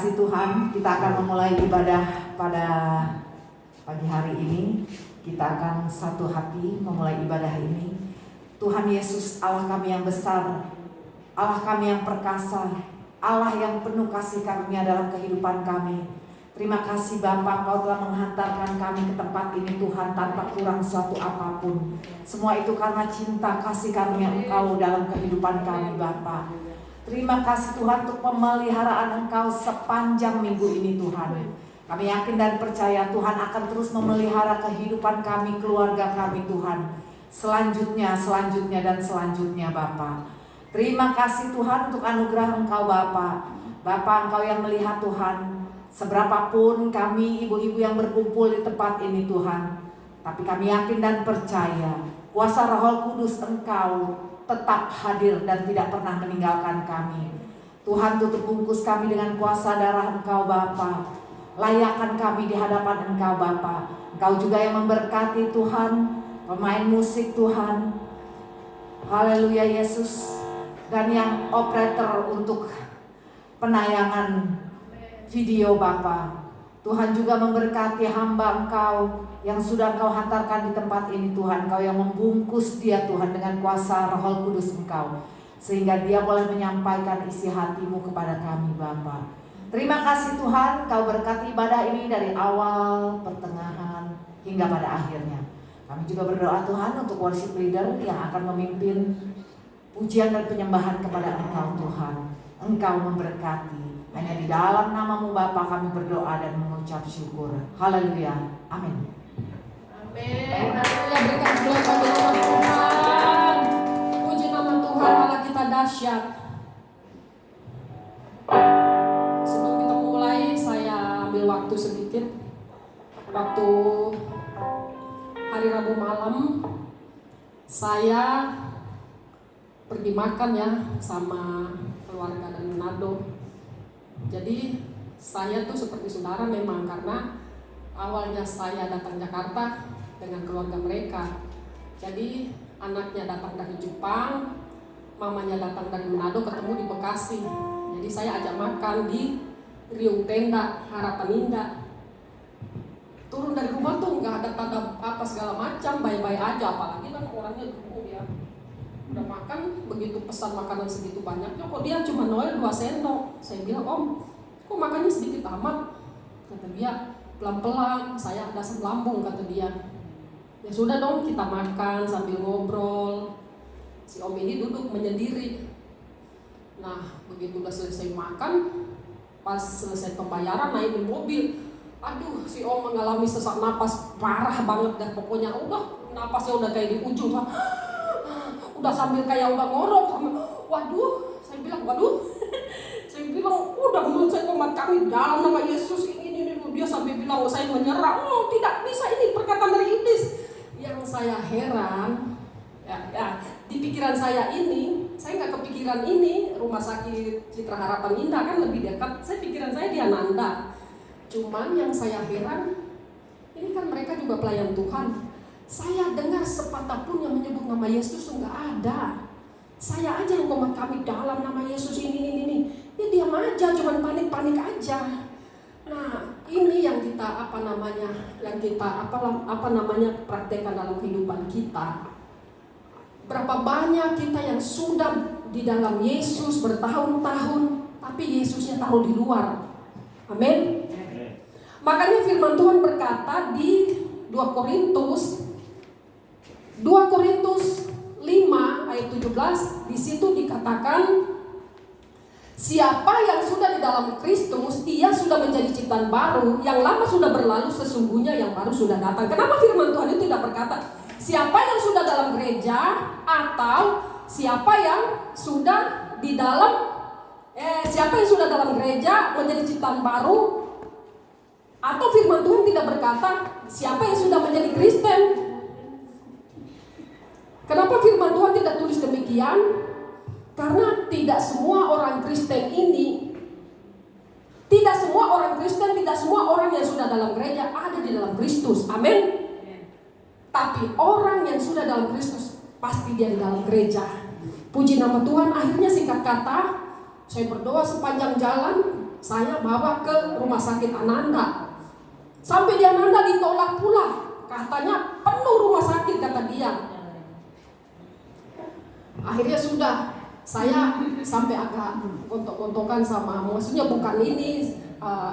kasih Tuhan, kita akan memulai ibadah pada pagi hari ini. Kita akan satu hati memulai ibadah ini. Tuhan Yesus, Allah kami yang besar, Allah kami yang perkasa, Allah yang penuh kasih karunia dalam kehidupan kami. Terima kasih Bapa, Engkau telah menghantarkan kami ke tempat ini Tuhan tanpa kurang suatu apapun. Semua itu karena cinta kasih karunia Engkau dalam kehidupan kami Bapa. Terima kasih Tuhan untuk pemeliharaan Engkau sepanjang minggu ini Tuhan. Kami yakin dan percaya Tuhan akan terus memelihara kehidupan kami, keluarga kami Tuhan. Selanjutnya dan selanjutnya Bapa. Terima kasih Tuhan untuk anugerah Engkau Bapa. Bapa, Engkau yang melihat Tuhan. Seberapapun kami ibu-ibu yang berkumpul di tempat ini Tuhan, tapi kami yakin dan percaya kuasa Roh Kudus Engkau tetap hadir dan tidak pernah meninggalkan kami. Tuhan, tutup bungkus kami dengan kuasa darah Engkau Bapa. Layakkan kami di hadapan Engkau Bapa. Engkau juga yang memberkati Tuhan, pemain musik Tuhan, haleluya Yesus, dan yang operator untuk penayangan video Bapa. Tuhan juga memberkati hamba Engkau yang sudah Engkau hantarkan di tempat ini Tuhan. Engkau yang membungkus dia Tuhan dengan kuasa Roh Kudus Engkau, sehingga dia boleh menyampaikan isi hatimu kepada kami Bapa. Terima kasih Tuhan, Engkau berkati ibadah ini dari awal, pertengahan, hingga pada akhirnya. Kami juga berdoa Tuhan untuk worship leader yang akan memimpin pujian dan penyembahan kepada Engkau Tuhan. Engkau memberkati. Hanya di dalam namamu Bapa kami berdoa dan mengucap syukur. Haleluya. Amin. Amin. Haleluya. Berikan puji kepada Tuhan. Puji nama Tuhan, Allah kita dahsyat. Sebelum kita mulai, saya ambil waktu sedikit. Waktu hari Rabu malam, saya pergi makan ya sama keluarga dari Manado. Jadi saya tuh seperti saudara memang, karena awalnya saya datang Jakarta dengan keluarga mereka. Jadi anaknya datang dari Jepang, mamanya datang dari Manado, ketemu di Bekasi. Jadi saya ajak makan di Riung Tenda Harapan Indah. Turun dari rumah tuh nggak ada tanda apa segala macam, baik-baik aja, apalagi kan orangnya gemuk ya. Udah makan, begitu pesan makanan segitu banyaknya, kok dia cuma Noel 2 sendok. Saya bilang, Om, kok makannya sedikit amat? Kata dia, pelan-pelan, saya ada asam lambung, kata dia. Ya sudah dong, kita makan sambil ngobrol. Si Om ini duduk menyendiri. Nah, begitu udah selesai makan, pas selesai pembayaran naik di mobil, aduh, si Om mengalami sesak napas parah banget, dan pokoknya udah napasnya udah kayak di ujung, udah sambil kayak udah ngorok, waduh, saya bilang waduh, saya bilang udah menurut saya umat kami dalam nama Yesus ini, dia sampai bilang saya menyerah, oh tidak bisa, ini perkataan dari iblis. Yang saya heran, ya di pikiran saya ini, saya nggak kepikiran ini rumah sakit Citra Harapan Indah kan lebih dekat, saya pikiran saya di Ananda. Cuman yang saya heran, ini kan mereka juga pelayan Tuhan. Saya dengar sepatah pun yang menyebut nama Yesus nggak ada. Saya aja yang umat kami dalam nama Yesus ini. Ya diam aja, cuman panik-panik aja. Nah, ini yang kita praktekkan dalam kehidupan kita. Berapa banyak kita yang sudah di dalam Yesus bertahun-tahun, tapi Yesusnya taruh di luar. Amin. Makanya firman Tuhan berkata di 2 Korintus 5 ayat 17, di situ dikatakan, siapa yang sudah di dalam Kristus, ia sudah menjadi ciptaan baru, yang lama sudah berlalu, sesungguhnya yang baru sudah datang. Kenapa firman Tuhan itu tidak berkata siapa yang sudah dalam gereja, atau siapa yang sudah di dalam siapa yang sudah dalam gereja menjadi ciptaan baru, atau firman Tuhan tidak berkata siapa yang sudah menjadi Kristen. Kenapa firman Tuhan tidak tulis demikian? Karena tidak semua orang Kristen ini, tidak semua orang Kristen, tidak semua orang yang sudah dalam gereja ada di dalam Kristus. Amin. Tapi orang yang sudah dalam Kristus pasti dia di dalam gereja. Puji nama Tuhan. Akhirnya singkat kata, saya berdoa sepanjang jalan. saya bawa ke rumah sakit Ananda. Sampai di Ananda ditolak pula, katanya penuh rumah sakit kata dia. Akhirnya sudah, saya sampai agak gontok-gontokan sama, maksudnya bukan ini,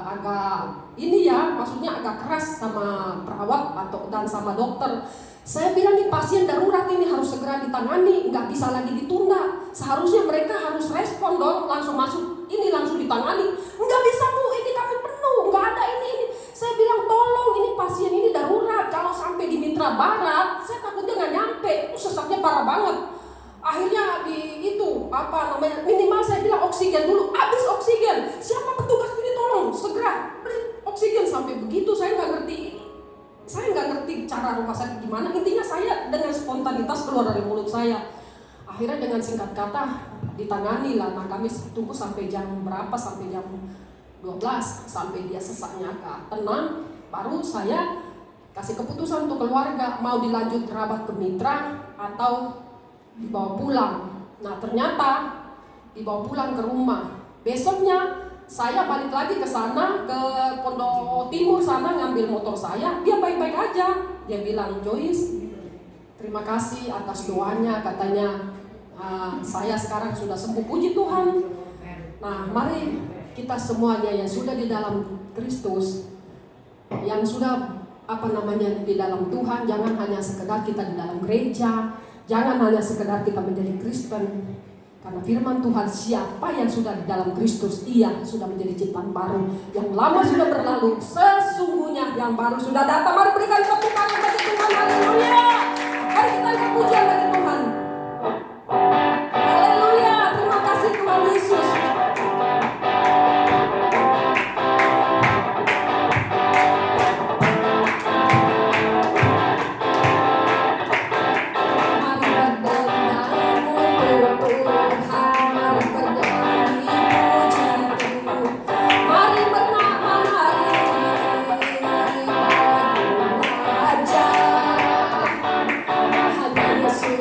agak ini ya, maksudnya agak keras sama perawat atau dan sama dokter. Saya bilang nih pasien darurat ini harus segera ditangani, nggak bisa lagi ditunda. Seharusnya mereka harus respon dong, langsung masuk ini langsung ditangani. Nggak bisa Bu, ini kami penuh, nggak ada ini. Saya bilang tolong ini pasien ini darurat. Kalau sampai di Mitra Barat, saya takutnya nggak nyampe, itu sesaknya parah banget. Akhirnya di itu apa namanya minimal saya bilang oksigen dulu, habis oksigen. Siapa petugas ini tolong segera beri oksigen sampai begitu. Saya nggak ngerti cara rumah sakit gimana. Intinya saya dengan spontanitas keluar dari mulut saya. Akhirnya dengan singkat kata ditangani lah. Nah kami tunggu sampai jam berapa, sampai jam 12 sampai dia sesaknya agak tenang. Baru saya kasih keputusan untuk keluarga mau dilanjut rawat ke Mitra atau dibawa pulang. Nah ternyata dibawa pulang ke rumah. Besoknya saya balik lagi ke sana, ke Pondok Timur sana ngambil motor saya. Dia baik-baik aja. Dia bilang, Joyce, terima kasih atas doanya. Katanya saya sekarang sudah sembuh, puji Tuhan. Nah mari kita semuanya yang sudah di dalam Kristus, yang sudah di dalam Tuhan, jangan hanya sekedar kita di dalam gereja, jangan hanya sekedar kita menjadi Kristen. Karena firman Tuhan, siapa yang sudah di dalam Kristus, ia sudah menjadi ciptaan baru. Yang lama sudah berlalu, sesungguhnya yang baru sudah datang. Mari berikan tepuk tangan bagi Tuhan, haleluya. Mari kita angkat pujian bagi Tuhan. Haleluya, terima kasih Tuhan Yesus. Yesus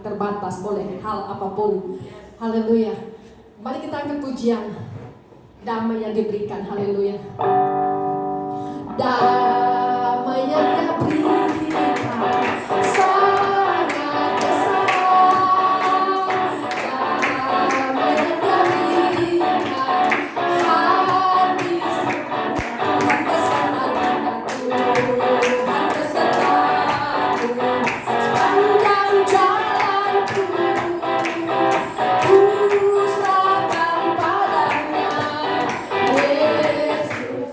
terbatas oleh hal apapun. Haleluya. Mari kita angkat pujian. Damai yang diberikan, haleluya. Damai yang dia berikan sangat besar. Damai yang dia berikan habis. Tuhan bersamaku, Tuhan besertaku sepanjang jalanku. Ku serahkan padanya, Yesus.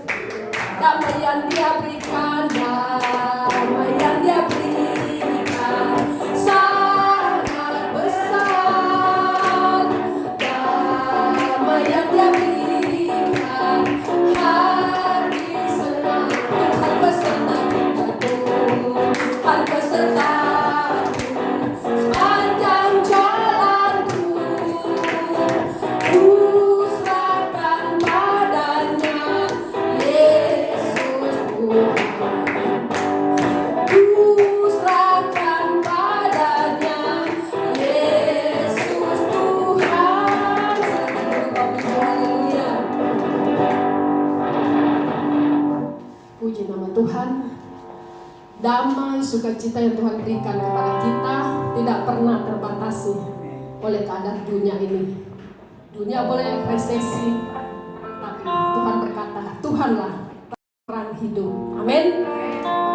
Damai yang dia berikan, damai yang dia berikan sangat besar. Damai yang dia berikan hati senang. Tuhan besertaku, Tuhan besertaku sepanjang jalanku. Ku serahkan padanya, Yesus Tuhan. Ku serahkan padanya, Yesus Tuhan. Haleluya. Puji nama Tuhan. Damai sukacita yang Tuhan berikan kepada kita tidak pernah terbatasi oleh keadaan dunia ini. Dunia boleh resesi, tapi Tuhan berkata, Tuhanlah terang hidup. Amin.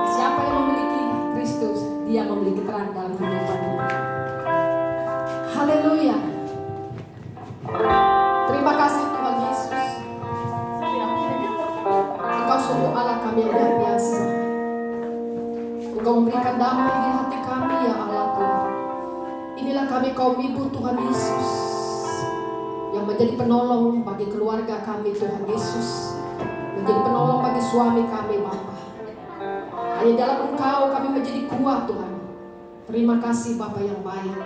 Siapa yang memiliki Kristus, dia memiliki terang dalam hidupnya. Haleluya. Terima kasih Tuhan Yesus. Engkau sungguh Allah kami yang luar biasa. Engkau memberikan damai di hati kami, ya Allahku. Inilah kami kaum ibu Tuhan Yesus, yang menjadi penolong bagi keluarga kami Tuhan Yesus, menjadi penolong bagi suami kami Bapa. Hanya dalam Engkau kami menjadi kuat Tuhan. Terima kasih Bapa yang baik.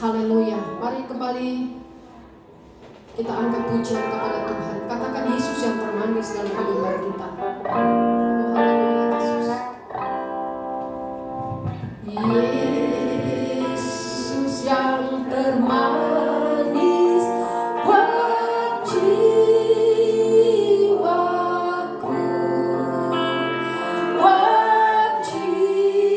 Haleluya. Mari kembali kita angkat pujian kepada Tuhan. Katakan Yesus yang termanis dalam kehidupan kita. Oh, haleluya Yesus. Yesus yang termanis buat jiwaku, buat jiwaku,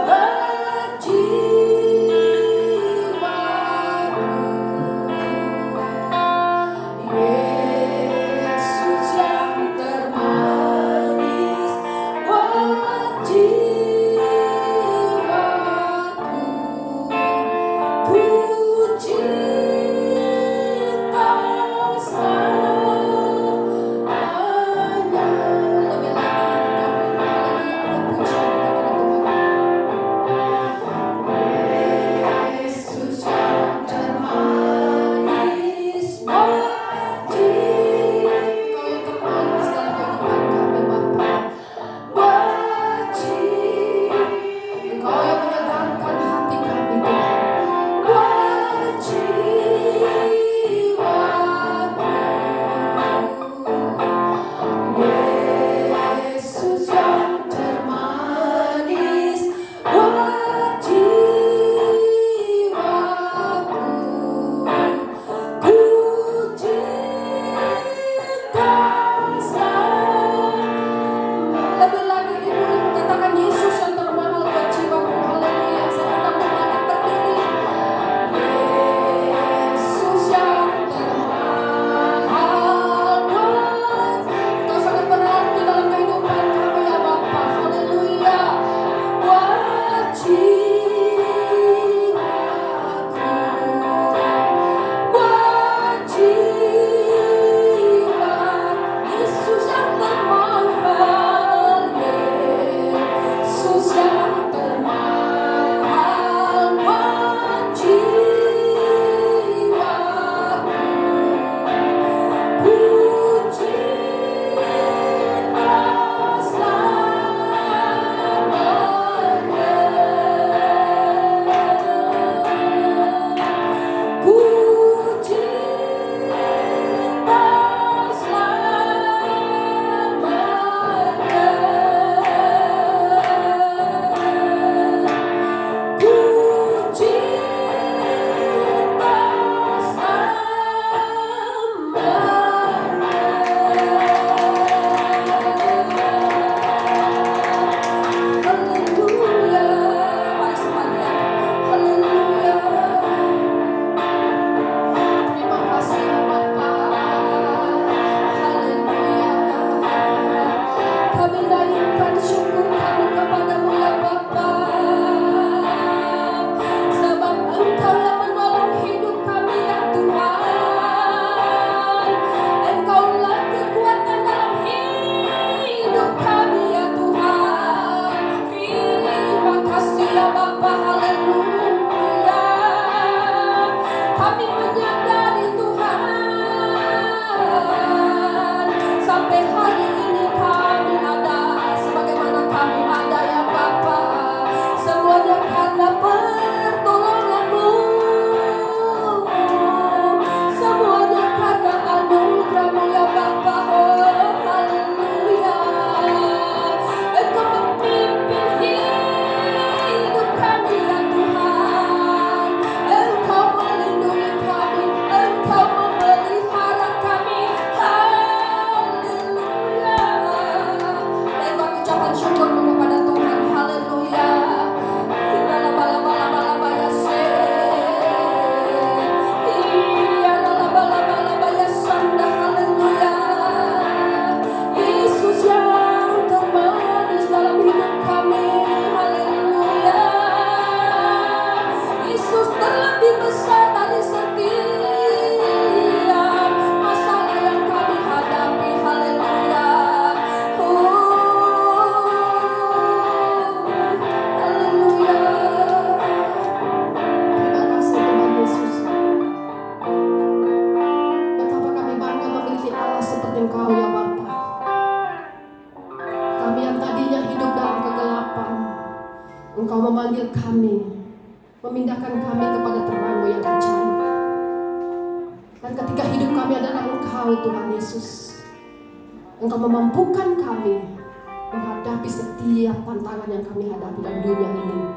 buat jiwaku. Bapa, haleluya. Kami menyadari Tuhan, sampai hari ini kami ada sebagaimana kami ada ya Bapa. Semuanya karena pertolongan-Mu, semuanya karena anugerah-Mu ya Bapa. Oh haleluya. Engkau memimpin hidup kami ya Tuhan. Engkau melindungi kami, Engkau memelihara kami. Haleluya. Lewat ucapan syukur-Mu kepada Tuhan. Haleluya. Yesus yang termanis dalam hidup kami. Haleluya. Yesus terlebih besar dari setiap masalah yang kami hadapi. Haleluya. Haleluya. Terima kasih Tuhan Yesus. Betapa kami bangga memiliki Allah seperti Engkau ya Bapa. Kami yang tadinya hidup dalam kegelapan, Engkau memanggil kami, memindahkan kami kepada terang-Mu yang ajaib. Dan ketika hidup kami adalah Engkau Tuhan Yesus, Engkau memampukan kami menghadapi setiap tantangan yang kami hadapi dalam dunia ini.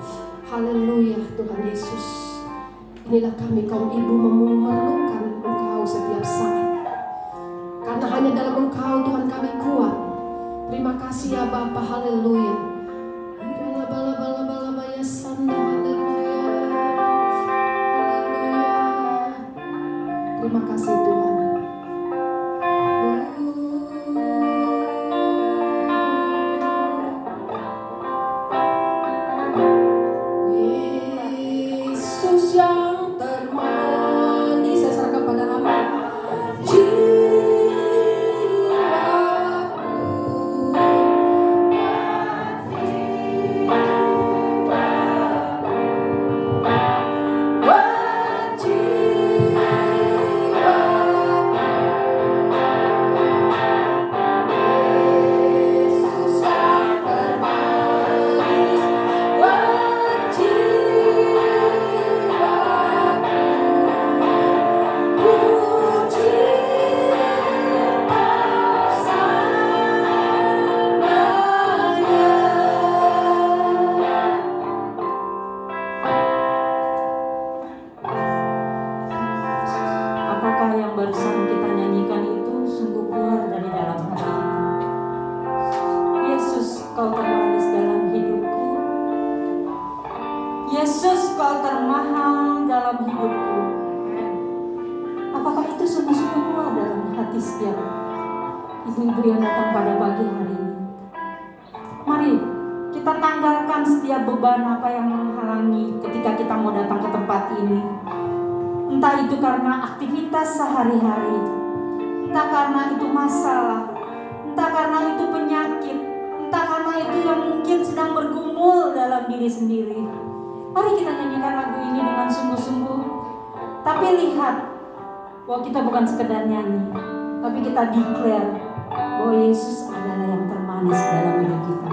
Haleluya Tuhan Yesus. Inilah kami kaum ibu memerlukan Engkau setiap saat. Karena hanya dalam Engkau Tuhan kami kuat. Terima kasih ya Bapa. Haleluya. Bala-bala-bala-bala sanda. Haleluya. Haleluya. Terima kasih Tuhan. Yesus yang termanis, saya serahkan pada Hamba. Apakah yang barusan kita nyanyikan itu sungguh keluar dari dalam hati kita? Yesus, Kau termanis dalam hidupku. Yesus, Kau termahal dalam hidupku. Apakah itu sungguh-sungguh keluar dalam hati setiap ibu-ibu yang datang pada pagi hari ini? Mari kita tanggalkan setiap beban apa yang menghalangi ketika kita mau datang ke tempat ini. Entah itu karena aktivitas sehari-hari, entah karena itu masalah, entah karena itu penyakit, entah karena itu yang mungkin sedang bergumul dalam diri sendiri. Mari kita nyanyikan lagu ini dengan sungguh-sungguh. Tapi lihat bahwa kita bukan sekedar nyanyi, tapi kita declare bahwa Yesus adalah yang termanis dalam hidup kita.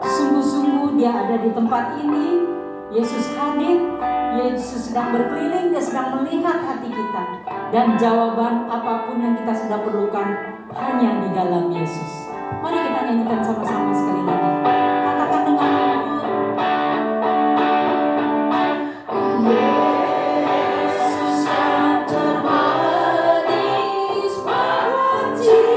Sungguh-sungguh Dia ada di tempat ini. Yesus hadir, Yesus sedang berkeliling, Dia sedang melihat hati kita. Dan jawaban apapun yang kita sudah perlukan hanya di dalam Yesus. Mari kita nyanyikan sama-sama sekali lagi. Katakan dengan Yesus yang termanis buat jiwaku,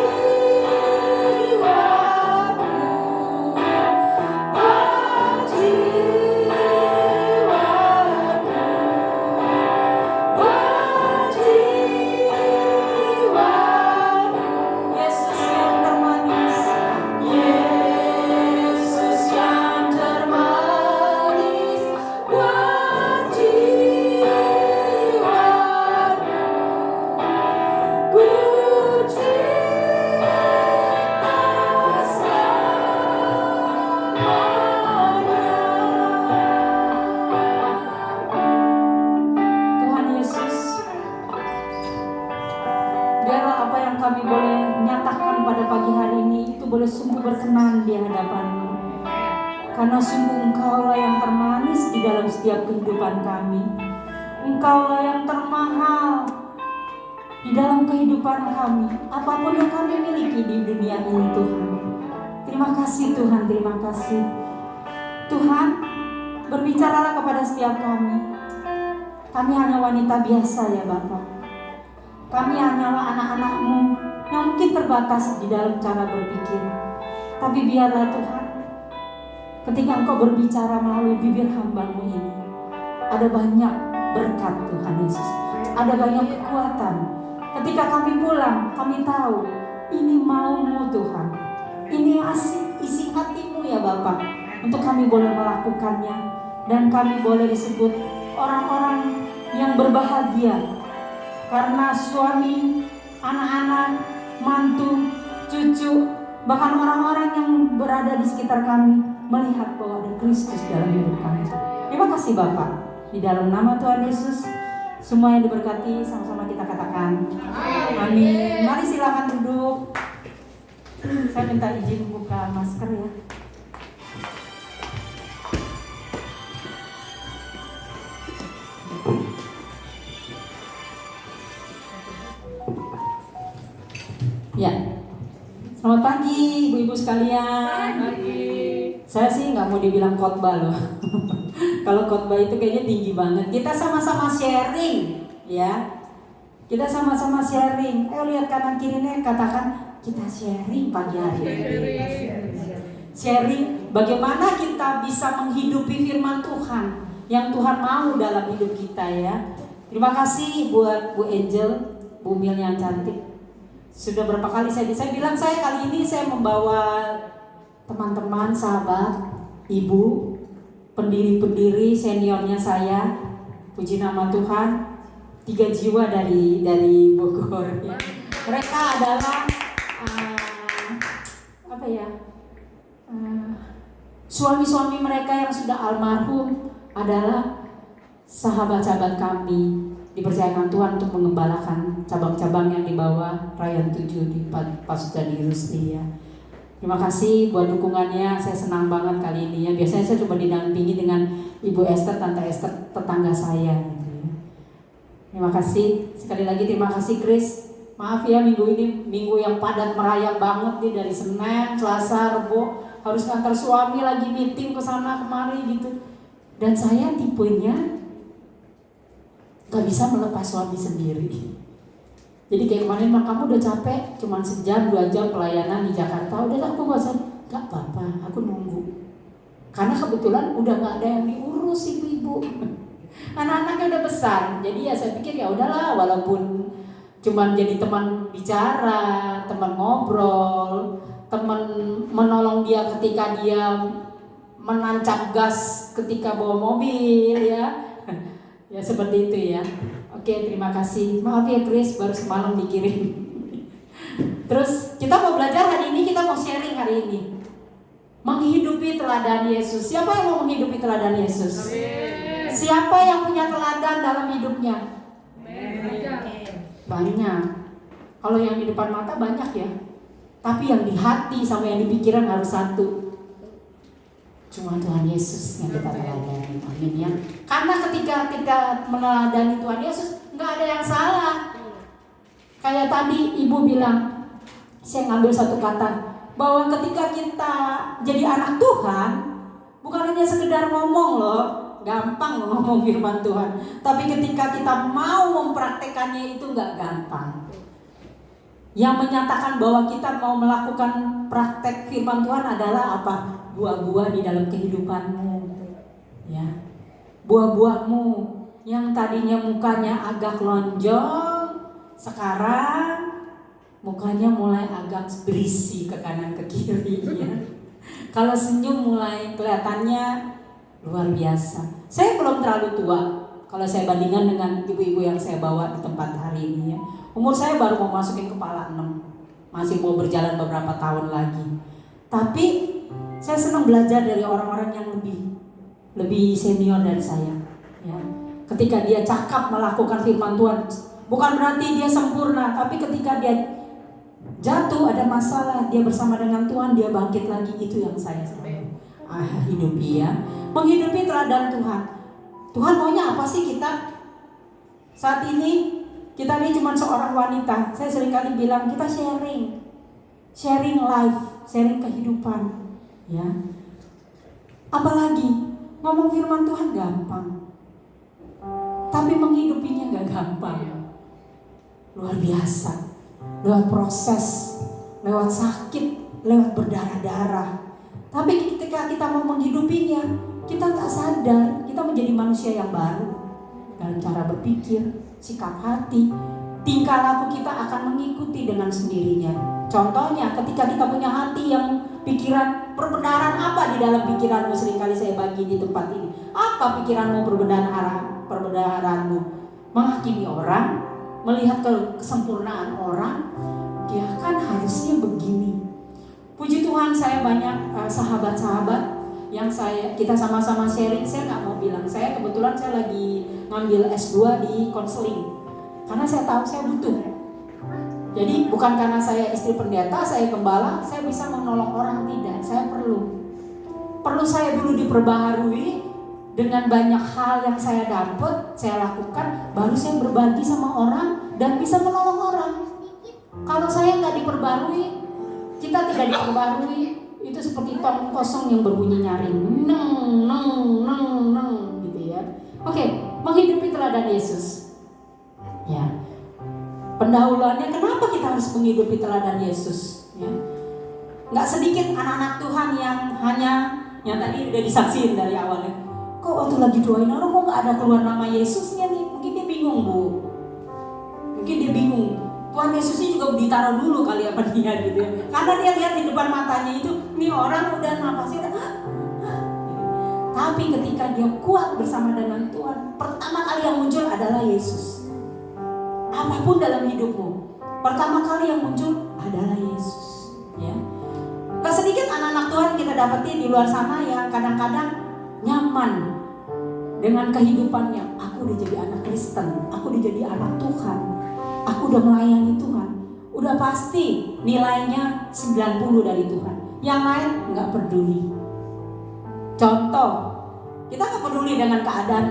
buat jiwaku, buat jiwaku. Yesus yang termanis, Yesus Karena sungguh Engkaulah yang termanis di dalam setiap kehidupan kami. Engkaulah yang termahal di dalam kehidupan kami. Apapun yang kami miliki di dunia ini Tuhan. Terima kasih Tuhan, terima kasih. Tuhan, berbicaralah kepada setiap kami. Kami hanya wanita biasa ya Bapak. Kami hanyalah anak-anak-Mu yang mungkin terbatas di dalam cara berpikir. Tapi biarlah Tuhan, ketika Engkau berbicara melalui bibir hamba-Mu ini, ada banyak berkat Tuhan Yesus. Ada banyak kekuatan. Ketika kami pulang, kami tahu ini mau-Mu Tuhan. Ini isi hati-Mu ya Bapak. Untuk kami boleh melakukannya. Dan kami boleh disebut orang-orang yang berbahagia. Karena suami, anak-anak, mantu, cucu, bahkan orang-orang yang berada di sekitar kami melihat bahwa ada Kristus dalam hidup kami. Terima kasih Bapak. Di dalam nama Tuhan Yesus, semua yang diberkati sama-sama kita katakan amin. Mari silakan duduk. Saya minta izin buka masker ya. Ya, selamat pagi ibu-ibu sekalian. Saya sih nggak mau dibilang khotbah loh. Kalau khotbah itu kayaknya tinggi banget. Kita sama-sama sharing, ya. Kita sama-sama sharing. Ayo lihat kanan kirinya, katakan kita sharing pagi hari ini. Sharing bagaimana kita bisa menghidupi firman Tuhan yang Tuhan mau dalam hidup kita ya. Terima kasih buat Bu Angel, Bu Mil yang cantik. Sudah berapa kali saya bilang kali ini saya membawa teman-teman, sahabat, ibu, pendiri-pendiri seniornya saya. Puji nama Tuhan, 3 jiwa dari Bogor. Ya. Mereka adalah suami-suami mereka yang sudah almarhum adalah sahabat-sahabat kami. Dipercayakan Tuhan untuk mengembalakan cabang-cabang yang di bawah Rayon 7 di Pasutadi Rusli ya. Terima kasih buat dukungannya, saya senang banget kali ini ya. Biasanya saya coba didampingi dengan Ibu Esther, Tante Esther, tetangga saya gitu ya. Terima kasih, sekali lagi terima kasih Chris. Maaf ya minggu ini minggu yang padat merayap banget nih, dari Senin, Selasa, Rebo harus ngantar suami lagi meeting ke sana kemari gitu. Dan saya tipenya gak bisa melepas suami sendiri. Jadi kayak kemarin mah kamu udah capek, cuman sejam 2 jam pelayanan di Jakarta, udah aku bosan. Gak apa-apa, aku nunggu. Karena kebetulan udah gak ada yang diurus ibu-ibu. Anak-anaknya udah besar, jadi ya saya pikir ya udahlah, walaupun cuman jadi teman bicara, teman ngobrol, teman menolong dia ketika dia menancap gas ketika bawa mobil ya. Ya seperti itu ya. Oke, terima kasih. Maaf ya Chris, baru semalam dikirim. Terus kita mau belajar hari ini, kita mau sharing hari ini. Menghidupi teladan Yesus. Siapa yang mau menghidupi teladan Yesus? Amin. Siapa yang punya teladan dalam hidupnya? Banyak. Kalau yang di depan mata banyak ya. Tapi yang di hati sama yang di pikiran harus satu. Cuma Tuhan Yesus yang kita teladani, amin ya. Karena ketika kita meneladani Tuhan Yesus, nggak ada yang salah. Kayak tadi ibu bilang, saya ngambil satu kata, bahwa ketika kita jadi anak Tuhan, bukan hanya sekedar ngomong loh, gampang ngomong firman Tuhan. Tapi ketika kita mau mempraktekannya itu nggak gampang. Yang menyatakan bahwa kita mau melakukan praktek firman Tuhan adalah apa? Buah-buah di dalam kehidupanmu, ya. Buah-buahmu yang tadinya mukanya agak lonjong, sekarang mukanya mulai agak berisi ke kanan ke kiri, ya. Kalau senyum mulai kelihatannya luar biasa. Saya belum terlalu tua kalau saya bandingkan dengan ibu-ibu yang saya bawa di tempat hari ini, ya. Umur saya baru mau masukin kepala 6, masih mau berjalan beberapa tahun lagi. Tapi saya senang belajar dari orang-orang yang lebih senior dari saya. Ya. Ketika dia cakap melakukan firman Tuhan, bukan berarti dia sempurna, tapi ketika dia jatuh ada masalah, dia bersama dengan Tuhan, dia bangkit lagi. Itu yang saya senang. hidupi ya. Menghidupi teladan Tuhan. Tuhan maunya apa sih kita? Saat ini kita ini cuma seorang wanita. Saya seringkali bilang kita sharing life, sharing kehidupan, ya. Apalagi ngomong firman Tuhan gampang, tapi menghidupinya gak gampang. Luar biasa, lewat proses, lewat sakit, lewat berdarah-darah. Tapi ketika kita mau menghidupinya, kita gak sadar kita menjadi manusia yang baru. Dalam cara berpikir, sikap hati, tingkah laku kita akan mengikuti dengan sendirinya. Contohnya ketika kita punya hati yang pikiran, perbenaran apa di dalam pikiranmu? Seringkali saya bagi di tempat ini. Apa pikiranmu, perbenaranmu? Menghakimi orang, melihat kesempurnaan orang. Dia kan harusnya begini. Puji Tuhan, saya banyak sahabat-sahabat yang kita sama-sama sharing. Saya nggak mau bilang, saya kebetulan saya lagi ngambil S2 di konseling karena saya tahu saya butuh. Jadi bukan karena saya istri pendeta, saya gembala, saya bisa menolong orang, tidak. Saya perlu saya dulu diperbaharui dengan banyak hal yang saya dapat, saya lakukan, baru saya berbagi sama orang dan bisa menolong orang. Kalau saya nggak diperbarui, kita tidak diperbarui, itu seperti tong kosong yang berbunyi nyaring, neng gitu ya. Oke, menghidupi teladan Yesus. Ya. Pendahuluannya kenapa kita harus menghidupi teladan Yesus? Ya. Nggak sedikit anak-anak Tuhan yang tadi udah disaksiin dari awalnya. Kok waktu lagi doain orang kok nggak ada keluar nama Yesusnya nih? Mungkin dia bingung, Bu. Mungkin dia bingung. Tuhan Yesusnya juga ditaruh dulu kali apa dia gitu ya. Karena dia lihat di depan matanya itu, nih orang udah napasnya udah Tapi ketika dia kuat bersama dengan Tuhan, pertama kali yang muncul adalah Yesus. Apapun dalam hidupmu, pertama kali yang muncul adalah Yesus. Ya. Gak sedikit anak-anak Tuhan kita dapati di luar sana yang kadang-kadang nyaman dengan kehidupannya. Aku udah jadi anak Kristen, aku udah jadi anak Tuhan, aku udah melayani Tuhan. Udah pasti nilainya 90 dari Tuhan. Yang lain gak peduli. Contoh, kita gak peduli dengan keadaan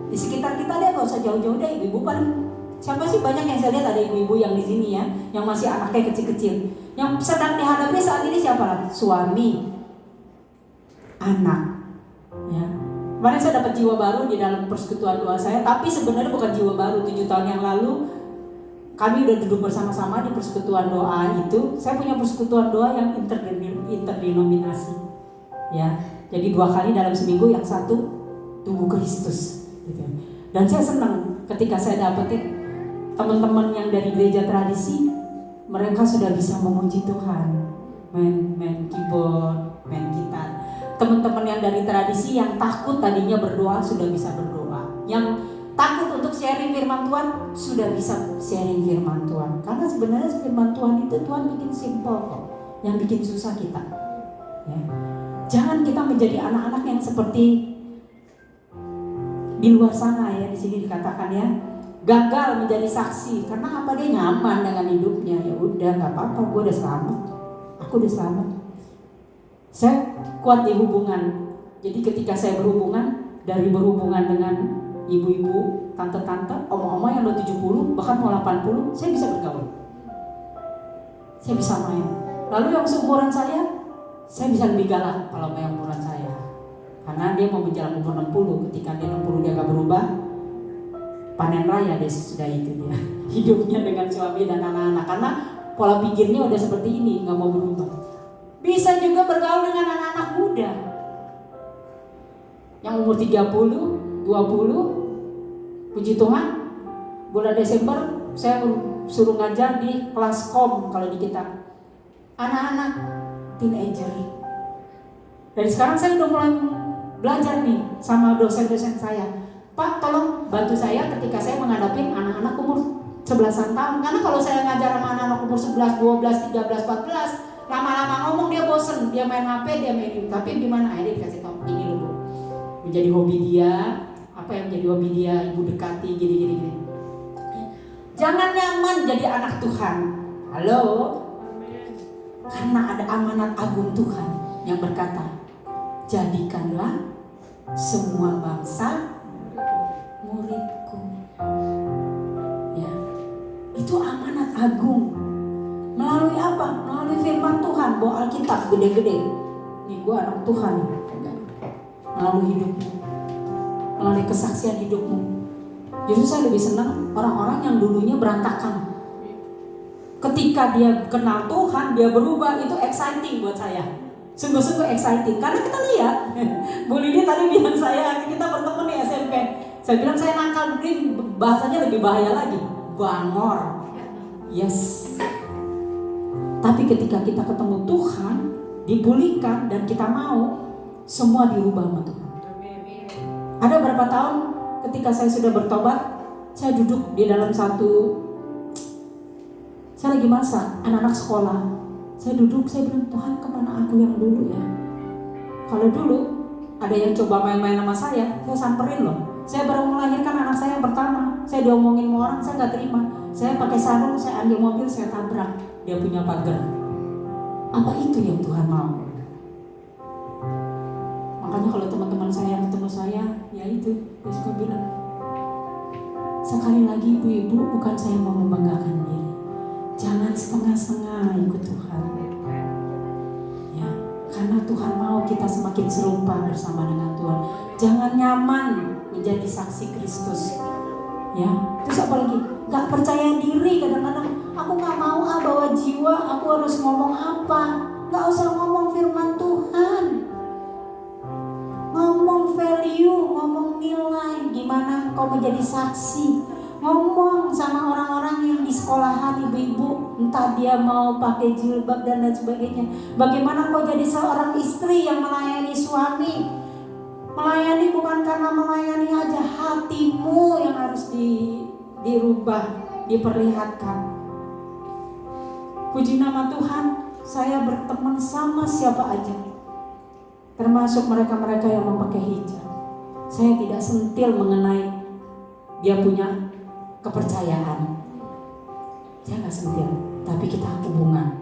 di sekitar kita deh, gak usah jauh-jauh deh. Ibu kan siapa sih, banyak yang saya lihat ada ibu-ibu yang di sini ya, yang masih anaknya kecil-kecil. Yang sedang dihadapi saat ini siapa? Suami, anak. Ya. Kemarin saya dapat jiwa baru di dalam persekutuan doa saya, tapi sebenarnya bukan jiwa baru. 7 tahun yang lalu kami udah duduk bersama-sama di persekutuan doa itu. Saya punya persekutuan doa yang interdenominasi. Ya, jadi 2 kali dalam seminggu, yang satu tubuh Kristus. Gitu. Dan saya senang ketika saya dapetin teman-teman yang dari gereja tradisi, mereka sudah bisa memuji Tuhan, main keyboard, main gitar. Teman-teman yang dari tradisi yang takut tadinya berdoa sudah bisa berdoa. Yang takut untuk sharing firman Tuhan sudah bisa sharing firman Tuhan. Karena sebenarnya firman Tuhan itu Tuhan bikin simple kok. Yang bikin susah kita. Ya. Jangan kita menjadi anak-anak yang seperti di luar sana ya, di sini dikatakan ya, gagal menjadi saksi karena apa? Dia nyaman dengan hidupnya. Ya udah, nggak apa-apa, gue udah selamat, aku udah selamat. Saya kuat di hubungan. Jadi ketika saya berhubungan, dari berhubungan dengan ibu-ibu, tante-tante, oma-oma yang udah 70 bahkan mau 80, saya bisa bergaul, saya bisa main. Lalu yang seumuran saya bisa lebih galak kalau yang umuran saya, karena dia mau menjelang umur 60. Ketika dia 60 dia gak berubah, panen raya dia sudah itu dia hidupnya dengan suami dan anak-anak, karena pola pikirnya udah seperti ini, gak mau berubah. Bisa juga bergaul dengan anak-anak muda yang umur 30, 20. Puji Tuhan, bulan Desember saya suruh ngajar di kelas kom kalau di kita, anak-anak teenager. Dari sekarang saya udah mulai belajar nih sama dosen-dosen saya. Pak, tolong bantu saya ketika saya menghadapi anak-anak umur 11-an tahun. Karena kalau saya ngajar sama anak-anak umur 11, 12, 13, 14, lama-lama ngomong dia bosen, dia main HP, dia main game. Tapi gimana? Dia dikasih tahu ini loh, Bu. Menjadi hobi dia, apa yang menjadi hobi dia, ibu dekati, gini. Jangan nyaman jadi anak Tuhan. Halo? Karena ada amanat agung Tuhan yang berkata, jadikanlah semua bangsa muridku. Ya, itu amanat agung. Melalui apa? Melalui firman Tuhan. Bawa Alkitab gede-gede. Nih gue anak Tuhan. Melalui hidupmu, melalui kesaksian hidupmu. Justru saya lebih senang orang-orang yang dulunya berantakan. Ketika dia kenal Tuhan, dia berubah, itu exciting buat saya. Sungguh-sungguh exciting. Karena kita lihat, Bu Lidi tadi bilang saya, kita bertemu di SMP. Saya bilang saya nakal, ini bahasanya lebih bahaya lagi. Bangor. Yes. Tapi ketika kita ketemu Tuhan, dipulihkan dan kita mau, semua dirubah sama Tuhan. Ada berapa tahun ketika saya sudah bertobat, saya duduk di dalam saya lagi masak, anak-anak sekolah. Saya duduk, saya bilang, Tuhan kemana aku yang dulu ya? Kalau dulu ada yang coba main-main sama saya samperin loh. Saya baru melahirkan anak saya yang pertama, saya diomongin sama orang, saya gak terima. Saya pakai sarung, saya ambil mobil, saya tabrak. Dia punya pagar. Apa itu yang Tuhan mau? Makanya kalau teman-teman saya yang ketemu saya, ya itu, dia suka bilang, sekali lagi ibu-ibu, bukan saya mau membanggakan diri. Jangan setengah-setengah ikut Tuhan. Ya, karena Tuhan mau kita semakin serupa bersama dengan Tuhan. Jangan nyaman menjadi saksi Kristus. Ya, terus apa lagi? Gak percaya diri kadang-kadang. Aku gak mau bawa jiwa. Aku harus ngomong apa? Gak usah ngomong firman Tuhan. Ngomong value, ngomong nilai. Gimana kau menjadi saksi? Ngomong sama orang-orang yang di sekolahan, ibu-ibu, entah dia mau pakai jilbab dan lain sebagainya. Bagaimana kau jadi seorang istri yang melayani suami? Melayani bukan karena melayani aja, hatimu yang harus dirubah, diperlihatkan. Puji nama Tuhan, saya berteman sama siapa aja, termasuk mereka-mereka yang memakai hijab. Saya tidak sentil mengenai dia punya kepercayaan. Saya gak sentil, tapi kita hubungan.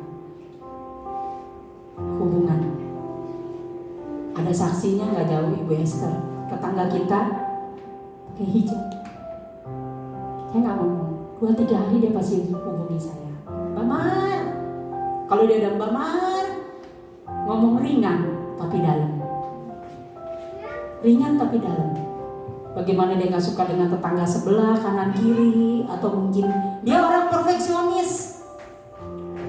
Ada saksinya gak jauh, Ibu Esther. Tetangga kita pakai hijab. Saya gak ngomong, 2-3 hari dia pasti hubungi saya. Bamar. Kalau dia ada Bamar, ngomong ringan tapi dalam. Ringan tapi dalam. Bagaimana dia gak suka dengan tetangga sebelah, kanan kiri, atau mungkin dia orang perfeksionis.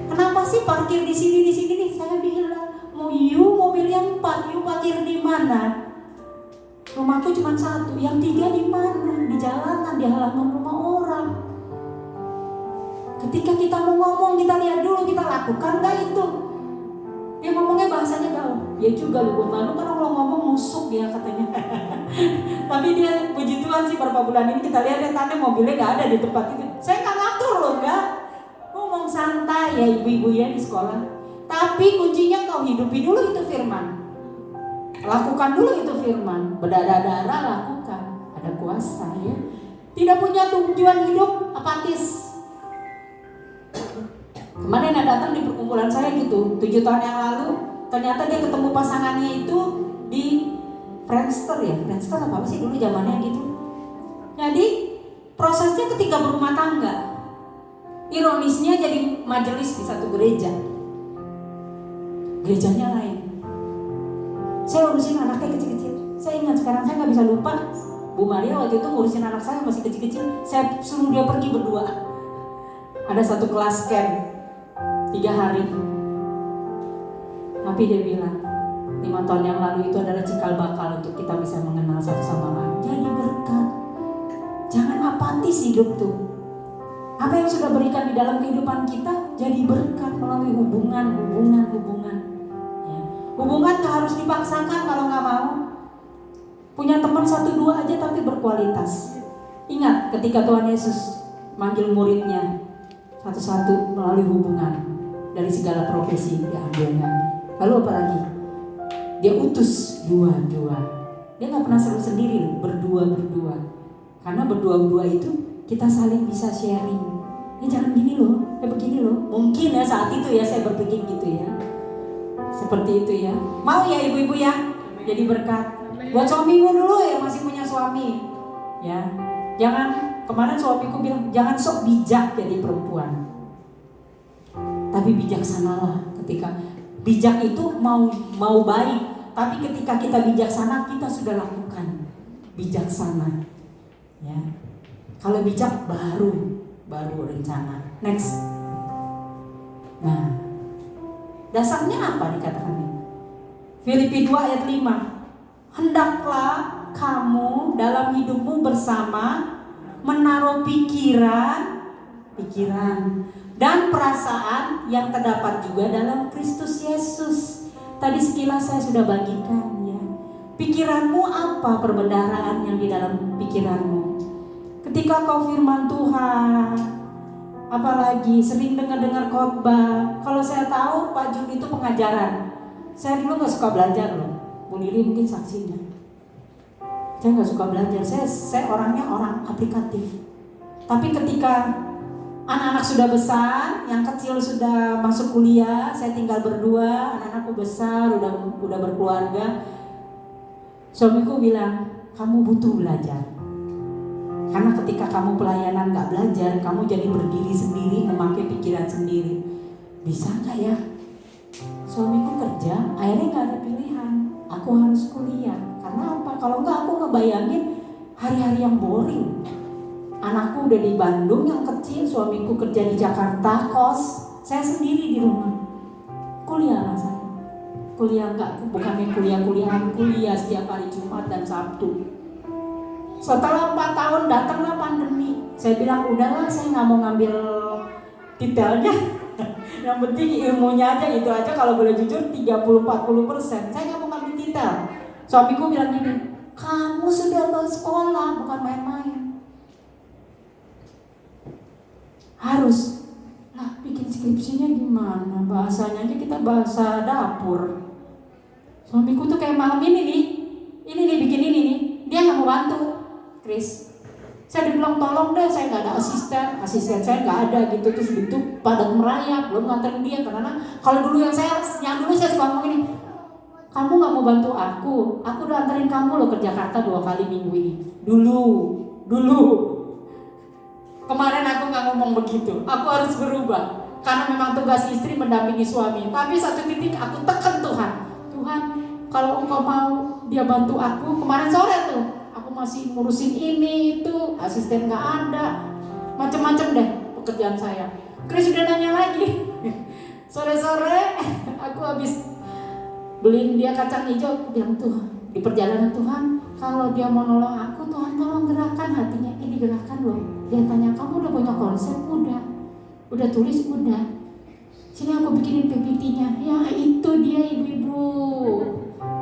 Kenapa sih parkir di sini nih? Saya bilang, mobilnya 4, you parkir di mana? Rumahku cuma 1, yang 3 di mana? Di jalanan, di halaman rumah orang. Ketika kita mau ngomong, kita lihat dulu, kita lakukan gak itu? Dia ngomongnya bahasanya gaul. Ya juga lu malu kan kalau ngomong musuk dia katanya. Tapi dia puji Tuhan sih beberapa bulan ini kita lihat dia tanya mobilnya gak ada di tempat itu. Saya gak ngatur loh, enggak. Ngomong santai ya ibu-ibu ya di sekolah. Tapi kuncinya kau hidupi dulu itu firman. Lakukan dulu itu firman. Berdarah-darah lakukan. Ada kuasa ya. Tidak punya tujuan hidup, apatis. Kemarin ada datang di perkumpulan saya gitu 7 tahun yang lalu. Ternyata dia ketemu pasangannya itu di Friendster ya. Friendster apa sih dulu zamannya gitu. Jadi prosesnya ketika berumah tangga, ironisnya jadi majelis di satu gereja. Gerejanya lain. Saya urusin anaknya kecil-kecil. Saya ingat sekarang, saya gak bisa lupa Bu Maria waktu itu ngurusin anak saya masih kecil-kecil. Saya suruh dia pergi berdua. Ada satu kelas camp 3 hari. Tapi dia bilang 5 tahun yang lalu itu adalah cikal bakal untuk kita bisa mengenal satu sama lain. Jadi berkat. Jangan apatis hidup tuh. Apa yang sudah berikan di dalam kehidupan kita jadi berkat melalui hubungan. Ya. Hubungan gak harus dipaksakan kalau gak mau. Punya teman 1-2 aja tapi berkualitas. Ingat ketika Tuhan Yesus manggil muridnya satu-satu melalui hubungan. Dari segala profesi diambilnya. Lalu apa lagi? Dia utus 2. Dia gak pernah selalu sendiri loh, berdua. Karena berdua itu kita saling bisa sharing. Jangan gini loh, begini loh. Mungkin ya saat itu ya saya berpikir gitu ya. Seperti itu ya. Mau ya ibu-ibu ya? jadi berkat. Buat suamimu dulu yang masih punya suami, ya. Jangan, kemarin suamiku bilang jangan sok bijak jadi perempuan, tapi bijaksanalah. Ketika bijak itu mau baik, tapi ketika kita bijaksana kita sudah lakukan bijaksana, ya. Kalau bijak baru rencana. Next. Nah, dasarnya apa dikatakan ini? Filipi 2 ayat 5. Hendaklah kamu dalam hidupmu bersama menaruh pikiran dan perasaan yang terdapat juga dalam Kristus Yesus. Tadi sekilas saya sudah bagikan, ya. Pikiranmu apa perbendaharaan yang di dalam pikiranmu? Ketika kau firman Tuhan, apalagi sering dengar khotbah. Kalau saya tahu Pak Jun itu pengajaran. Saya dulu nggak suka belajar loh. Bu Lili mungkin saksinya. Saya nggak suka belajar. Saya orangnya orang aplikatif. Tapi ketika anak-anak sudah besar, yang kecil sudah masuk kuliah, saya tinggal berdua, anak-anakku besar, udah berkeluarga. Suamiku bilang, kamu butuh belajar. Karena ketika kamu pelayanan gak belajar, kamu jadi berdiri sendiri, memakai pikiran sendiri. Bisa gak ya? Suamiku kerja, akhirnya gak ada pilihan. Aku harus kuliah. Karena apa? Kalau enggak aku ngebayangin hari-hari yang boring. Anakku udah di Bandung yang kecil, suamiku kerja di Jakarta, kos. Saya sendiri di rumah. Kuliah lah saya. Kuliah enggak, bukannya kuliah setiap hari Jumat dan Sabtu. Setelah 4 tahun datanglah pandemi. Saya bilang udahlah, saya nggak mau ngambil detailnya. Yang penting ilmunya aja, itu aja. Kalau boleh jujur 30-40%. Saya nggak mau ngambil detail. Suamiku bilang gini, kamu sudah bersekolah, bukan main-main. Harus lah, bikin skripsinya gimana? Bahasanya aja kita bahasa dapur. Suamiku tuh kayak malam ini nih bikin ini nih. Dia nggak mau bantu. Chris, saya dibilang tolong deh, saya nggak ada asisten saya nggak ada gitu, terus gitu pada merayap, belum nganterin dia. Karena kalau dulu yang dulu saya suka ngomong ini, kamu nggak mau bantu aku udah anterin kamu loh ke Jakarta 2 kali minggu ini. Dulu kemarin aku nggak ngomong begitu, aku harus berubah karena memang tugas istri mendampingi suami. Tapi satu titik aku tekan Tuhan, kalau engkau mau dia bantu aku. Kemarin sore tuh masih ngurusin ini itu, asisten nggak ada, macam-macam deh pekerjaan saya. Chris udah nanya lagi. Sore-sore aku habis beliin dia kacang hijau, aku bilang Tuhan, di perjalanan Tuhan, kalau dia mau nolong aku, Tuhan tolong gerakkan hatinya. Ini gerakan loh. Dia tanya, kamu udah punya konsep? Udah tulis? Udah. Sini aku bikinin PPT-nya. Ya itu dia ibu-ibu.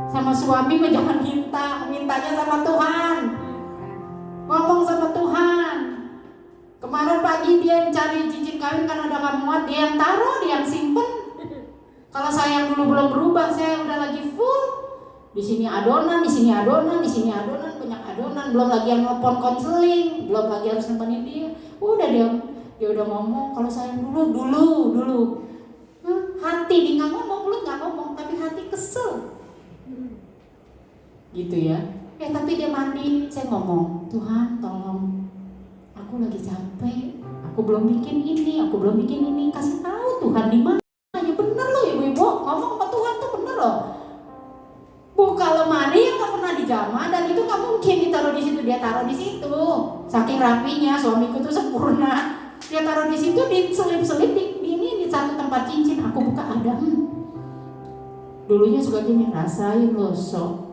Sama suami mah jangan mintanya sama Tuhan. Ngomong sama Tuhan. Kemarin pagi dia cari cincin kawin karena udah gak muat, dia yang taruh, dia yang simpen. Kalau saya yang dulu belum berubah, saya udah lagi full. Di sini adonan, di sini adonan, di sini adonan, banyak adonan. Belum lagi yang telepon konseling, belum lagi harus nemenin dia. Udah dia udah ngomong. Kalau saya yang dulu. Hati dia nggak ngomong, mulut nggak ngomong, tapi hati kesel. Gitu ya. Tapi dia mandi, saya ngomong, Tuhan tolong, aku lagi capek, aku belum bikin ini, kasih tahu Tuhan di mana. Ya bener loh ibu-ibu, ngomong sama Tuhan tuh bener loh. Buka lemari yang nggak pernah dijamah dan itu nggak mungkin ditaruh di situ, dia taruh di situ. Saking rapinya, suamiku tuh sempurna. Dia taruh di situ, diselip-selip di satu tempat cincin. Aku buka ada. Dulunya suka gini, rasain loh so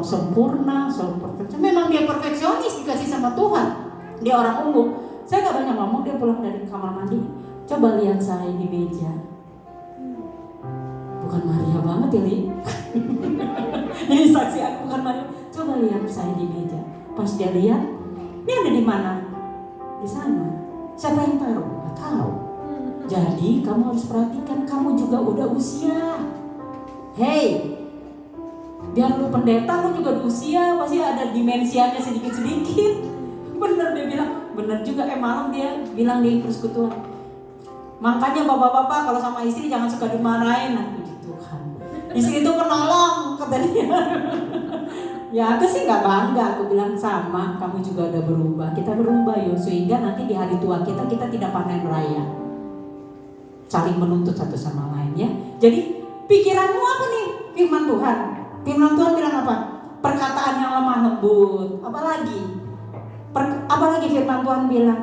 sempurna, so perfeksionis. Memang dia perfeksionis, dikasih sama Tuhan. Dia orang ungu. Saya gak banyak ngomong, dia pulang dari kamar mandi. Coba lihat saya di meja. Bukan Maria banget ya, Li. Ini saksi aku bukan Maria. Coba lihat saya di meja. Pas dia lihat, ini ada di mana? Di sana. Siapa yang taruh? Gak tahu. Jadi kamu harus perhatikan, kamu juga udah usia. Hey, biar lu pendeta, lu juga di usia, pasti ada dimensianya sedikit-sedikit. Bener dia bilang, bener juga. Malam dia bilang di persekutuan, makanya bapak-bapak kalau sama istri jangan suka dimarahin. Puji Tuhan. Istri itu penolong, kata dia. Ya aku sih nggak bangga, aku bilang sama, kamu juga udah berubah, kita berubah yuk, sehingga nanti di hari tua kita tidak panen raya, saling menuntut satu sama lain ya. Jadi pikiranmu apa nih? Firman Tuhan. Firman Tuhan bilang apa? Perkataan yang lemah lembut. Apalagi firman Tuhan bilang.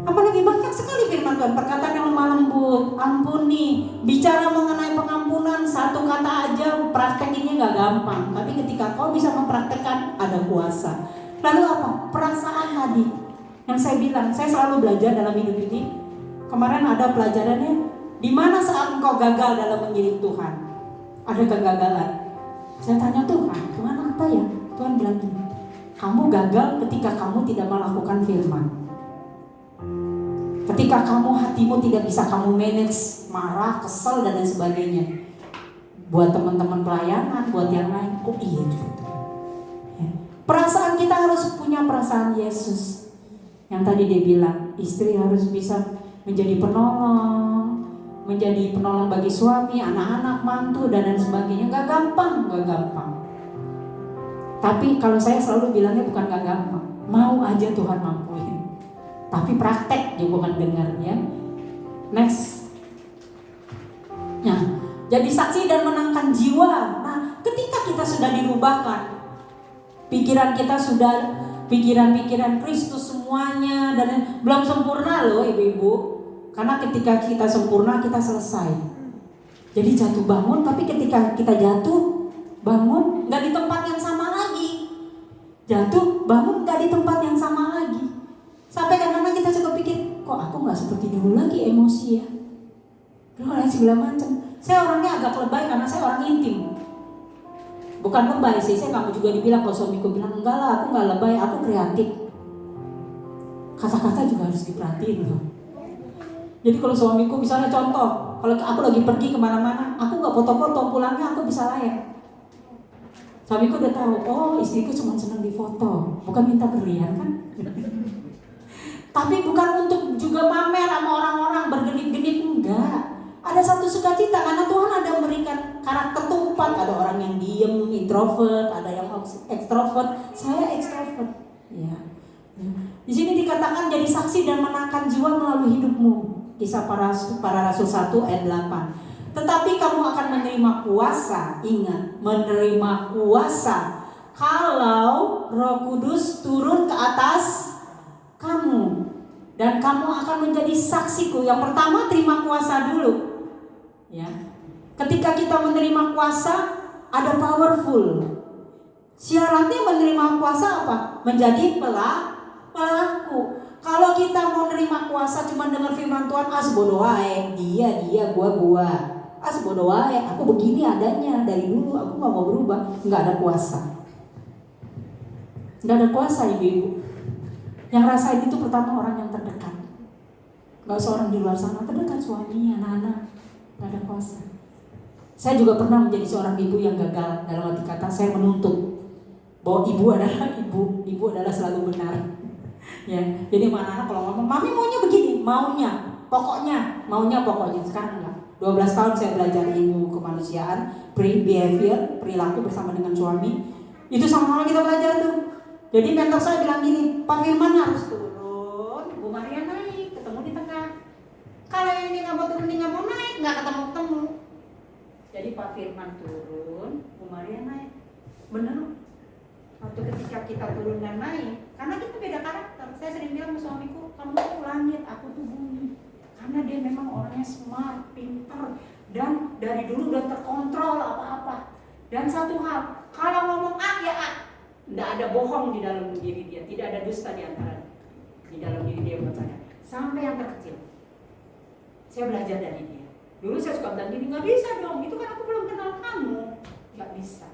Apalagi banyak sekali firman Tuhan, perkataan yang lemah lembut, ampuni, bicara mengenai pengampunan, satu kata aja praktekinnya nggak gampang. Tapi ketika kau bisa mempraktekkan, ada kuasa. Lalu apa? Perasaan tadi yang saya bilang, saya selalu belajar dalam hidup ini. Kemarin ada pelajarannya, di mana saat engkau gagal dalam mengiring Tuhan, ada kegagalan. Saya tanya Tuhan apa ya? Tuhan bilang gini, kamu gagal ketika kamu tidak melakukan firman. Ketika hatimu tidak bisa kamu manage, marah, kesel dan lain sebagainya. Buat teman-teman pelayanan, buat yang lain, kok iya juga. Ya. Perasaan kita harus punya perasaan Yesus. Yang tadi dia bilang, istri harus bisa menjadi penolong bagi suami, anak-anak, mantu dan lain sebagainya. Gak gampang. Tapi kalau saya selalu bilangnya bukan gak gampang, mau aja Tuhan mampuin. Tapi praktek dia bukan dengar ya. Next. Nah, jadi saksi dan menangkan jiwa. Nah, ketika kita sudah dirubahkan, pikiran Kristus semuanya dan belum sempurna loh ibu-ibu. Karena ketika kita sempurna kita selesai. Jadi jatuh bangun, tapi ketika kita jatuh bangun nggak di tempat yang sama lagi. Jatuh bangun nggak di tempat yang sama lagi. Sampai kadang-kadang kita suka pikir, kok aku nggak seperti dulu lagi emosi ya. Lain segala macam. Saya orangnya agak lebay karena saya orang intim. Bukan lebay sih, saya kamu juga dibilang kalau suamiku bilang enggak lah, aku nggak lebay, aku kreatif. Kata-kata juga harus diperhatiin loh. Jadi kalau suamiku misalnya contoh, kalau aku lagi pergi kemana-mana, aku nggak foto-foto, pulangnya aku bisa layak. Suamiku udah tahu, oh istriku cuma senang difoto, bukan minta berlian kan? Tapi bukan untuk juga pamer sama orang-orang bergenit-genit, enggak. Ada satu sukacita karena Tuhan ada memberikan karakter tuh 4. Ada orang yang diem, introvert, ada yang ekstrovert. Saya ekstrovert. Ya. Di sini dikatakan jadi saksi dan menangkan jiwa melalui hidupmu. Kisah para Rasul 1 ayat 8. Tetapi kamu akan menerima kuasa. Ingat, menerima kuasa kalau Roh Kudus turun ke atas kamu, dan kamu akan menjadi saksiku. Yang pertama, terima kuasa dulu. Ya. Ketika kita menerima kuasa, ada powerful. Syaratnya menerima kuasa apa? Menjadi pelaku. Kalau kita mau menerima kuasa cuma dengar firman Tuhan, sebodoh wae, dia, gua. Sebodoh wae, aku begini adanya dari dulu, aku gak mau berubah. Nggak ada kuasa. Nggak ada kuasa ibu-ibu. Yang rasain itu pertama orang yang terdekat. Gak usah orang di luar sana, terdekat suami, anak-anak. Gak ada kuasa. Saya juga pernah menjadi seorang ibu yang gagal. Dalam arti kata saya menuntut bahwa ibu adalah selalu benar. Ya, jadi anak-anak kalau ngomong, mami maunya begini, maunya pokoknya. Sekarang enggak. 12 tahun saya belajar ilmu kemanusiaan, behavior, perilaku bersama dengan suami. Itu sama-sama kita belajar tuh. Jadi mentor saya bilang gini, Pak Firman harus turun, Bu Maria naik, ketemu di tengah. Kalau yang ini nggak mau turun, ini nggak mau naik, nggak ketemu. Jadi Pak Firman turun, Bu Maria naik. Bener. Waktu ketika kita turun dan naik, karena kita beda karakter. Saya sering bilang sama suamiku, kamu tuh langit, aku tuh bumi. Karena dia memang orangnya smart, pintar, dan dari dulu udah terkontrol apa-apa. Dan satu hal, kalau ngomong ya tidak ada bohong di dalam diri dia, tidak ada dusta di dalam diri dia buat saya. Sampai yang terkecil, saya belajar dari dia. Dulu saya suka bilang gini, nggak bisa dong, itu kan aku belum kenal kamu, nggak bisa.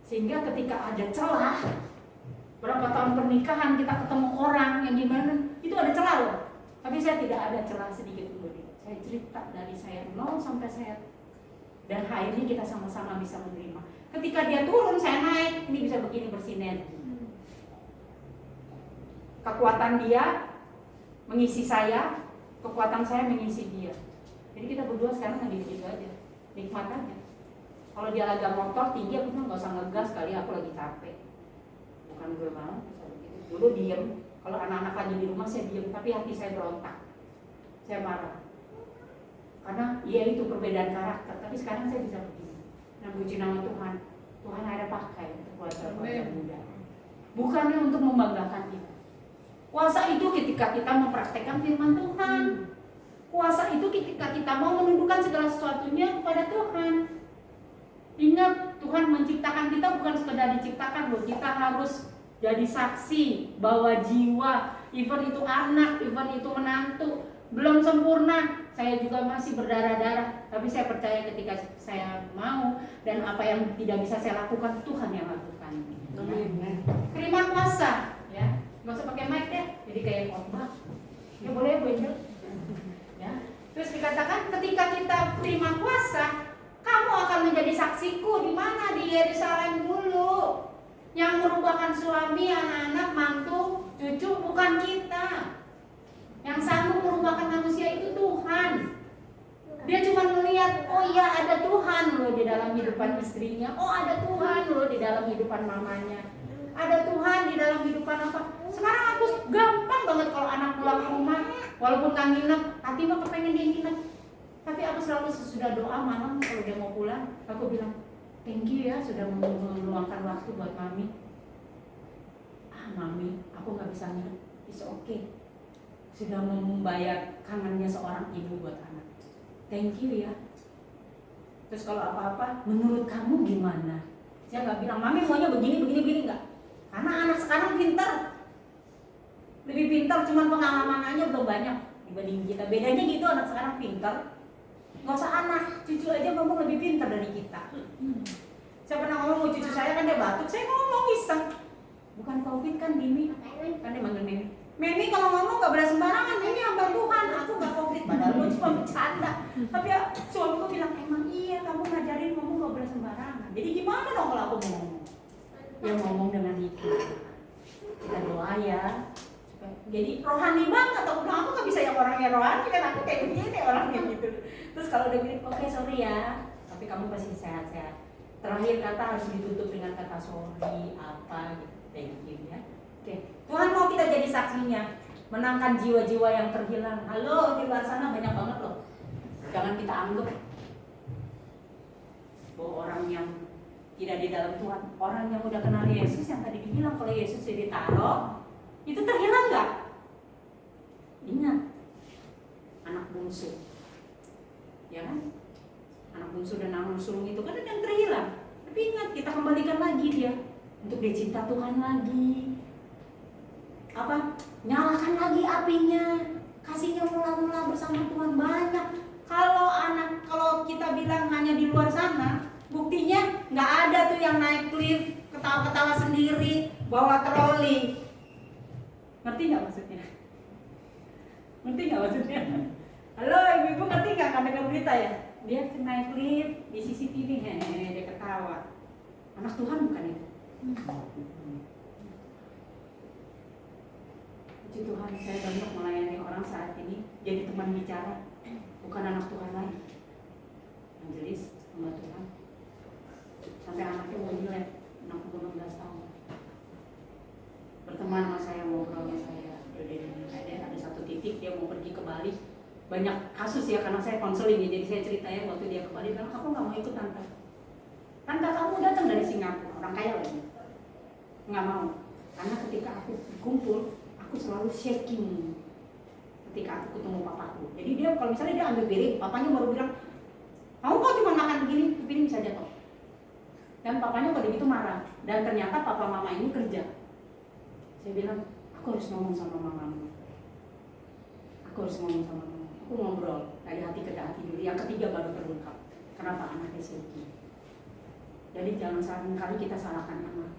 Sehingga ketika ada celah, berapa tahun pernikahan kita ketemu orang yang gimana, itu ada celah loh. Tapi saya tidak ada celah sedikit pun. Saya cerita dari saya 0 sampai saya, dan akhirnya kita sama-sama bisa menerima. Ketika dia turun, saya naik, ini bisa begini bersinergi. Kekuatan dia mengisi saya, kekuatan saya mengisi dia. Jadi kita berdua sekarang lagi begitu aja. nikmat aja. Kalau dia lagi motor tinggi, aku bilang nggak usah ngegas kali, aku lagi capek. Bukan gue mau, begitu. Dulu diem. Kalau anak-anak lagi di rumah saya diem, tapi hati saya berontak, saya marah. Karena ya itu perbedaan karakter. Tapi sekarang saya bisa begini. Nah, puji nama Tuhan. Tuhan ada pakai untuk keluarga muda. Bukannya untuk membanggakan kita. Kuasa itu ketika kita mempraktekkan firman Tuhan. Kuasa itu ketika kita mau menundukkan segala sesuatunya kepada Tuhan. Ingat, Tuhan menciptakan kita bukan sekedar diciptakan loh. Kita harus jadi saksi bahwa jiwa, even itu anak, even itu menantu, belum sempurna. Saya juga masih berdarah-darah, tapi saya percaya ketika saya mau dan apa yang tidak bisa saya lakukan, Tuhan yang lakukan. Terima kuasa, ya. Nggak usah pakai mic deh, jadi kayak khotbah. Ya boleh Bu Angel. Ya. Terus dikatakan ketika kita terima kuasa, kamu akan menjadi saksiku di mana? Di Yerusalem dulu. Yang merupakan suami, anak-anak, mantu, cucu bukan kita. Yang sanggup merubahkan manusia itu Tuhan. Dia cuma melihat, oh iya ada Tuhan loh di dalam hidupan istrinya. Oh ada Tuhan loh di dalam hidupan mamanya. Ada Tuhan di dalam hidupan apa. Sekarang aku gampang banget kalau anak pulang ke rumah, walaupun gak nginep, hati mah kepengen dia nginep. Tapi aku selalu sesudah doa malam kalau dia mau pulang, aku bilang, thank you ya sudah meluangkan waktu buat mami. Mami, aku gak bisa nginep, it's okay. Sudah membayar kangennya seorang ibu buat anak. Thank you ya. Terus kalau apa-apa, menurut kamu gimana? Saya nggak bilang, mami maunya begini enggak. Karena anak sekarang pintar. Lebih pintar, cuman pengalaman aja belum banyak dibanding kita. Bedanya gitu, anak sekarang pintar. Nggak usah anak, cucu aja ngomong lebih pintar dari kita. Saya pernah ngomong cucu saya kan dia batuk, saya ngomong iseng. Bukan COVID kan Dimi, kan dia manggil Memi. Memi kalau ngomong gak boleh sembarangan, Memi hamba Tuhan, aku gak COVID, padahal gue cuma bercanda. Tapi ya, suamiku bilang, emang iya kamu ngajarin ngomong gak boleh sembarangan. Jadi gimana dong kalau aku mau ngomong? Ya ngomong dengan hikmat. Kita doa ya. Jadi rohani banget, aku bilang aku gak bisa yang orangnya rohani, kan aku kayak begini orangnya gitu. Terus kalau udah gini, oke, sorry ya, tapi kamu pasti sehat-sehat. Terakhir kata harus ditutup dengan kata sorry, apa gitu, thank you ya. Oke, Tuhan mau kita jadi saksinya, menangkan jiwa-jiwa yang terhilang. Halo, di luar sana banyak banget loh. Jangan kita anggap bahwa orang yang tidak di dalam Tuhan, orang yang udah kenal Yesus, yang tadi dibilang kalau Yesus sudah ditaruh, itu terhilang nggak? Ingat, anak bungsu, ya kan? Anak bungsu dan anak sulung itu kan ada yang terhilang. Tapi ingat, kita kembalikan lagi dia untuk dia cinta Tuhan lagi. Apa? Nyalakan lagi apinya, kasihnya mula-mula bersama Tuhan banyak. Kalau kita bilang hanya di luar sana, buktinya nggak ada tuh yang naik lift, ketawa-ketawa sendiri, bawa troli. Ngerti nggak maksudnya? Ngerti nggak maksudnya? Halo ibu-ibu, ngerti nggak kan dengar berita ya? Dia naik lift di CCTV, dia ketawa. Anak Tuhan bukan itu. Puji Tuhan, saya banyak melayani orang saat ini jadi teman bicara, bukan anak Tuhan lagi. Angelis, hamba Tuhan. Sampai anaknya mau nilai 16 tahun. Berteman sama saya, ngobrol sama saya. Ada satu titik dia mau pergi ke Bali. Banyak kasus ya karena saya konseling ya, jadi saya ceritain waktu dia ke Bali, bilang aku nggak mau ikut tante. Tante kamu datang dari Singapura, orang kaya lagi. Nggak mau, karena ketika aku kumpul, aku selalu shaking ketika aku ketemu papaku. Jadi dia kalau misalnya dia ambil piring, papanya baru bilang, kamu kok cuma makan begini, piring bisa jatuh. Dan papanya pada gitu marah. Dan ternyata papa mama ini kerja. Saya bilang, aku harus ngomong sama mamamu. Aku harus ngomong sama mama. Aku ngobrol dari hati ke hati dulu. Yang ketiga baru terungkap. Kenapa anaknya shaking? Jadi jangan sekali kita salahkan anak.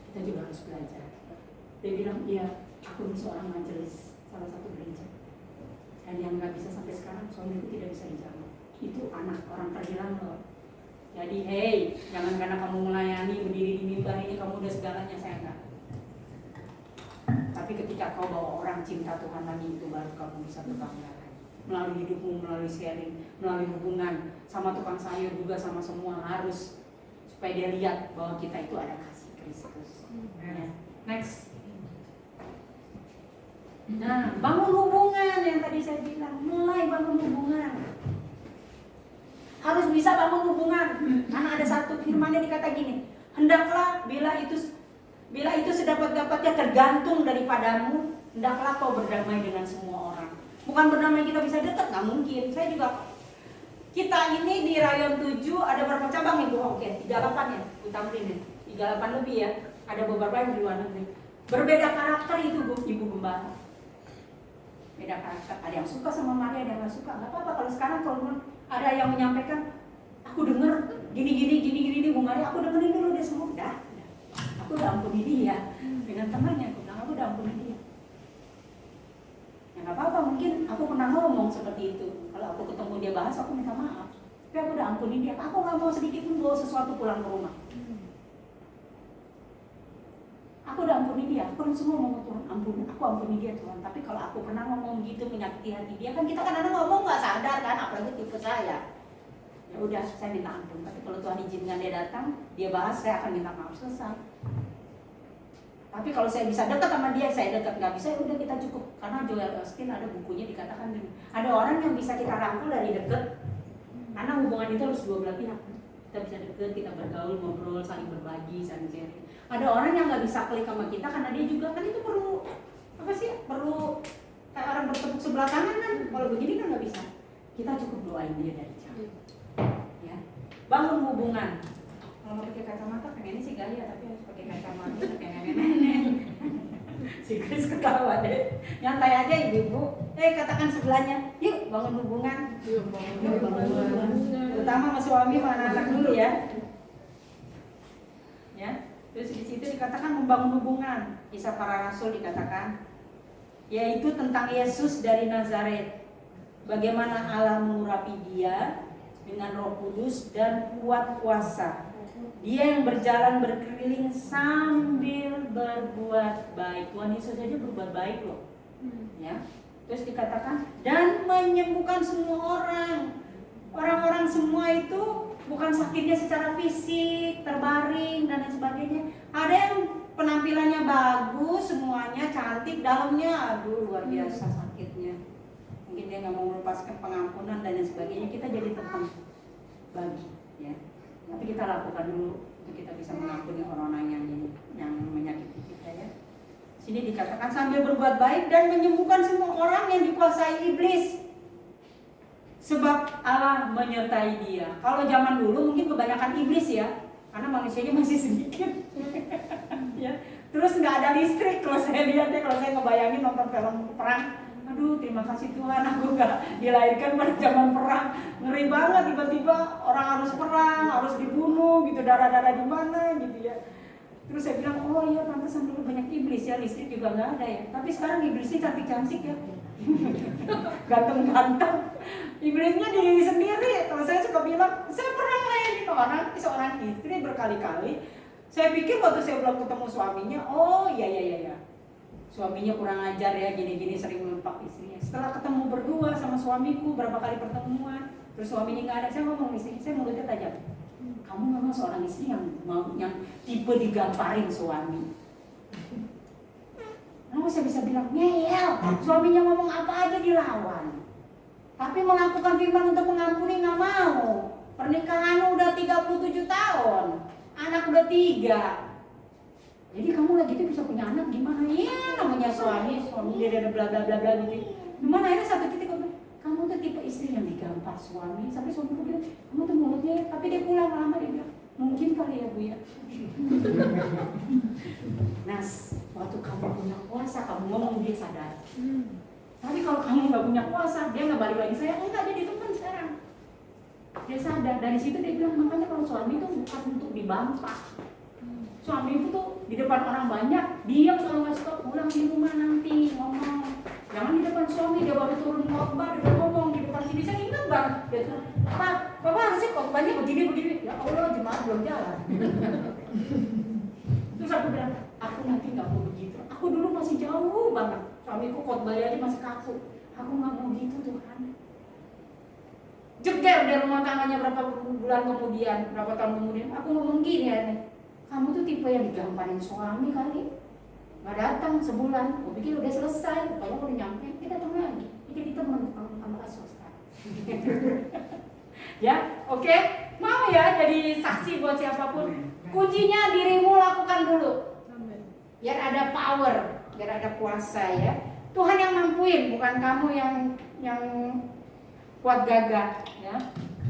Kita juga harus belajar. Dia bilang, iya, aku ini seorang majelis, salah satu gereja. Dan yang nggak bisa sampai sekarang, suamiku tidak bisa dijawab. Itu anak orang terhilang loh. Jadi, hey, jangan karena kamu melayani, berdiri di mimbar ini, kamu udah segalanya, saya enggak. Tapi ketika kau bawa orang cinta Tuhan lagi, itu baru kamu bisa berbangga lagi. melalui hidupmu, melalui sharing, melalui hubungan sama tukang sayur juga, sama semua harus, supaya dia lihat bahwa kita itu ada kasih Kristus. Ya. Next. Nah, bangun hubungan yang tadi saya bilang, mulai bangun hubungan. Harus bisa bangun hubungan. Karena ada satu firman yang dikata gini, hendaklah bila itu sedapat-dapatnya tergantung daripadamu, hendaklah kau berdamai dengan semua orang. Bukan berdamai kita bisa dekat, nggak mungkin. Saya juga, kita ini di Rayon 7 ada berapa cabang Ibu? Oke, 38 ya, Bu Tamrin ya. 38 lebih ya. Ada beberapa yang di luar negeri. Berbeda karakter itu Bu, Ibu Gembala. Beda karakter. Ada yang suka sama Maria, ada yang nggak suka. Nggak apa-apa kalau sekarang kalau ada yang menyampaikan, aku dengar gini Bu Maria, aku dengerin dulu dia semua. Dah. Aku udah ampuni dia. Dengan tenangnya aku bilang, aku udah ampuni dia. Ya nggak apa-apa, mungkin aku pernah ngomong seperti itu. Kalau aku ketemu dia bahas, aku minta maaf. Tapi aku udah ampuni dia. Aku nggak mau sedikit pun bawa sesuatu pulang ke rumah. Aku udah ampuni dia. Aku langsung ngomong ke Tuhan, ampuni. Aku ampuni dia Tuhan. Tapi kalau aku pernah ngomong gitu menyakiti hati dia, kan kita kadang ngomong nggak sadar kan, apalagi tipe saya. Ya udah, saya minta ampun. Tapi kalau Tuhan izinkan dia datang, dia bahas, saya akan minta maaf, selesai. Tapi kalau saya bisa dekat sama dia, saya dekat. Nggak bisa, ya udah kita cukup. Karena Joel Osteen ada bukunya dikatakan gini, ada orang yang bisa kita rangkul dari dekat, karena hubungan itu harus dua belah pihak. Kita bisa dekat, kita bergaul, ngobrol, saling berbagi, saling sharing. Ada orang yang nggak bisa klik sama kita karena dia juga kan itu perlu apa sih? Perlu kayak orang bertepuk sebelah tangan kan. Kalau begini kan nggak bisa. Kita cukup doain dia dari jauh. Ya, bangun hubungan. Kalau mau pakai kacamata pengennya sih gaya, tapi harus pakai kacamata kayak nenek-nenek. Si Chris ketawa deh. Nyantai aja ibu-ibu. Katakan sebelahnya, yuk bangun hubungan. Yuk bangun hubungan. Terutama sama suami sama anak-anak dulu ya. Ya. Terus di situ dikatakan membangun hubungan. Kisah Para Rasul dikatakan, yaitu tentang Yesus dari Nazaret. Bagaimana Allah mengurapi dia dengan Roh Kudus dan kuat kuasa. Dia yang berjalan berkeliling sambil berbuat baik. Tuhan Yesus saja berbuat baik loh. Ya. Terus dikatakan dan menyembuhkan semua orang. Orang-orang semua itu bukan sakitnya secara fisik, terbaring dan lain sebagainya. Ada yang penampilannya bagus, semuanya cantik, dalamnya aduh luar biasa sakitnya. Mungkin dia nggak mau melepaskan pengampunan dan lain sebagainya. Kita jadi teman bagi, ya. Tapi kita lakukan dulu untuk kita bisa mengampuni orang-orang yang menyakiti kita ya. Sini dikatakan sambil berbuat baik dan menyembuhkan semua orang yang dikuasai iblis. Sebab Allah menyertai dia. Kalau zaman dulu mungkin kebanyakan iblis ya, karena manusianya masih sedikit. Ya. Terus nggak ada listrik kalau saya lihat ya, kalau saya ngebayangin nonton film perang. Aduh, terima kasih Tuhan, aku nggak dilahirkan pada zaman perang. Ngeri banget, tiba-tiba orang harus perang, harus dibunuh, gitu, darah-darah di mana, gitu ya. Terus saya bilang, oh iya, pantesan dulu banyak iblis ya, listrik juga nggak ada ya. Tapi sekarang iblisnya cantik-cantik ya, ganteng-ganteng. Iblisnya diri sendiri. Kalau saya suka bilang, saya pernah melayani orang, seorang istri berkali-kali. Saya pikir waktu saya belum ketemu suaminya, oh iya. Suaminya kurang ajar ya, gini-gini sering melempak istrinya. Setelah ketemu berdua sama suamiku, berapa kali pertemuan, terus suaminya nggak ada, saya ngomong istri, saya mulutnya tajam. Kamu memang seorang istri yang tipe digamparin suami. Lalu saya bisa bilang, ngeyel, suaminya ngomong apa aja dilawan. Tapi melakukan firman untuk mengampuni nggak mau. Pernikahan udah 37 tahun, anak udah 3. Jadi kamu lagi itu bisa punya anak gimana? Ya namanya suami dia ada bla bla bla bla gitu. Gimana akhirnya satu titik kamu tuh tipe istri yang digampar suami. Sampai suamiku bilang, kamu tuh mulutnya, tapi dia pulang lama dia bilang, mungkin kali ya Bu ya. Nah, waktu kamu punya kuasa, kamu ngomong dia sadar. Tapi kalau kamu nggak punya kuasa, dia nggak balik lagi. Saya enggak, dia di teman sekarang. Dia sadar, dari situ dia bilang, makanya kalau suami itu bukan untuk dibantah. Suami itu tuh di depan orang banyak, diam kalau nggak suka, pulang di rumah nanti ngomong. Jangan di depan suami, dia baru turun khotbah, dia ngomong di depan sini. Saya ingat banget, dia bilang, Pak, Bapak harusnya khotbahnya begini. Ya Allah, jemaat belum jalan. Terus aku bilang, aku nanti nggak mau begitu. Aku dulu masih jauh banget, suamiku khotbahnya aja masih kaku. Aku nggak mau gitu Tuhan. Jeger dari rumah tangganya berapa bulan kemudian, berapa tahun kemudian, aku ngomong gini ya, kamu tuh tipe yang digamparin suami kali. Nggak datang sebulan, aku pikir udah selesai, rupanya udah nyampe, datang lagi. Ini jadi teman sama kasus sekarang. Ya, oke, mau ya jadi saksi buat siapapun. Kuncinya dirimu lakukan dulu. Biar ada power, biar ada kuasa ya. Tuhan yang mampuin, bukan kamu yang kuat gagah ya.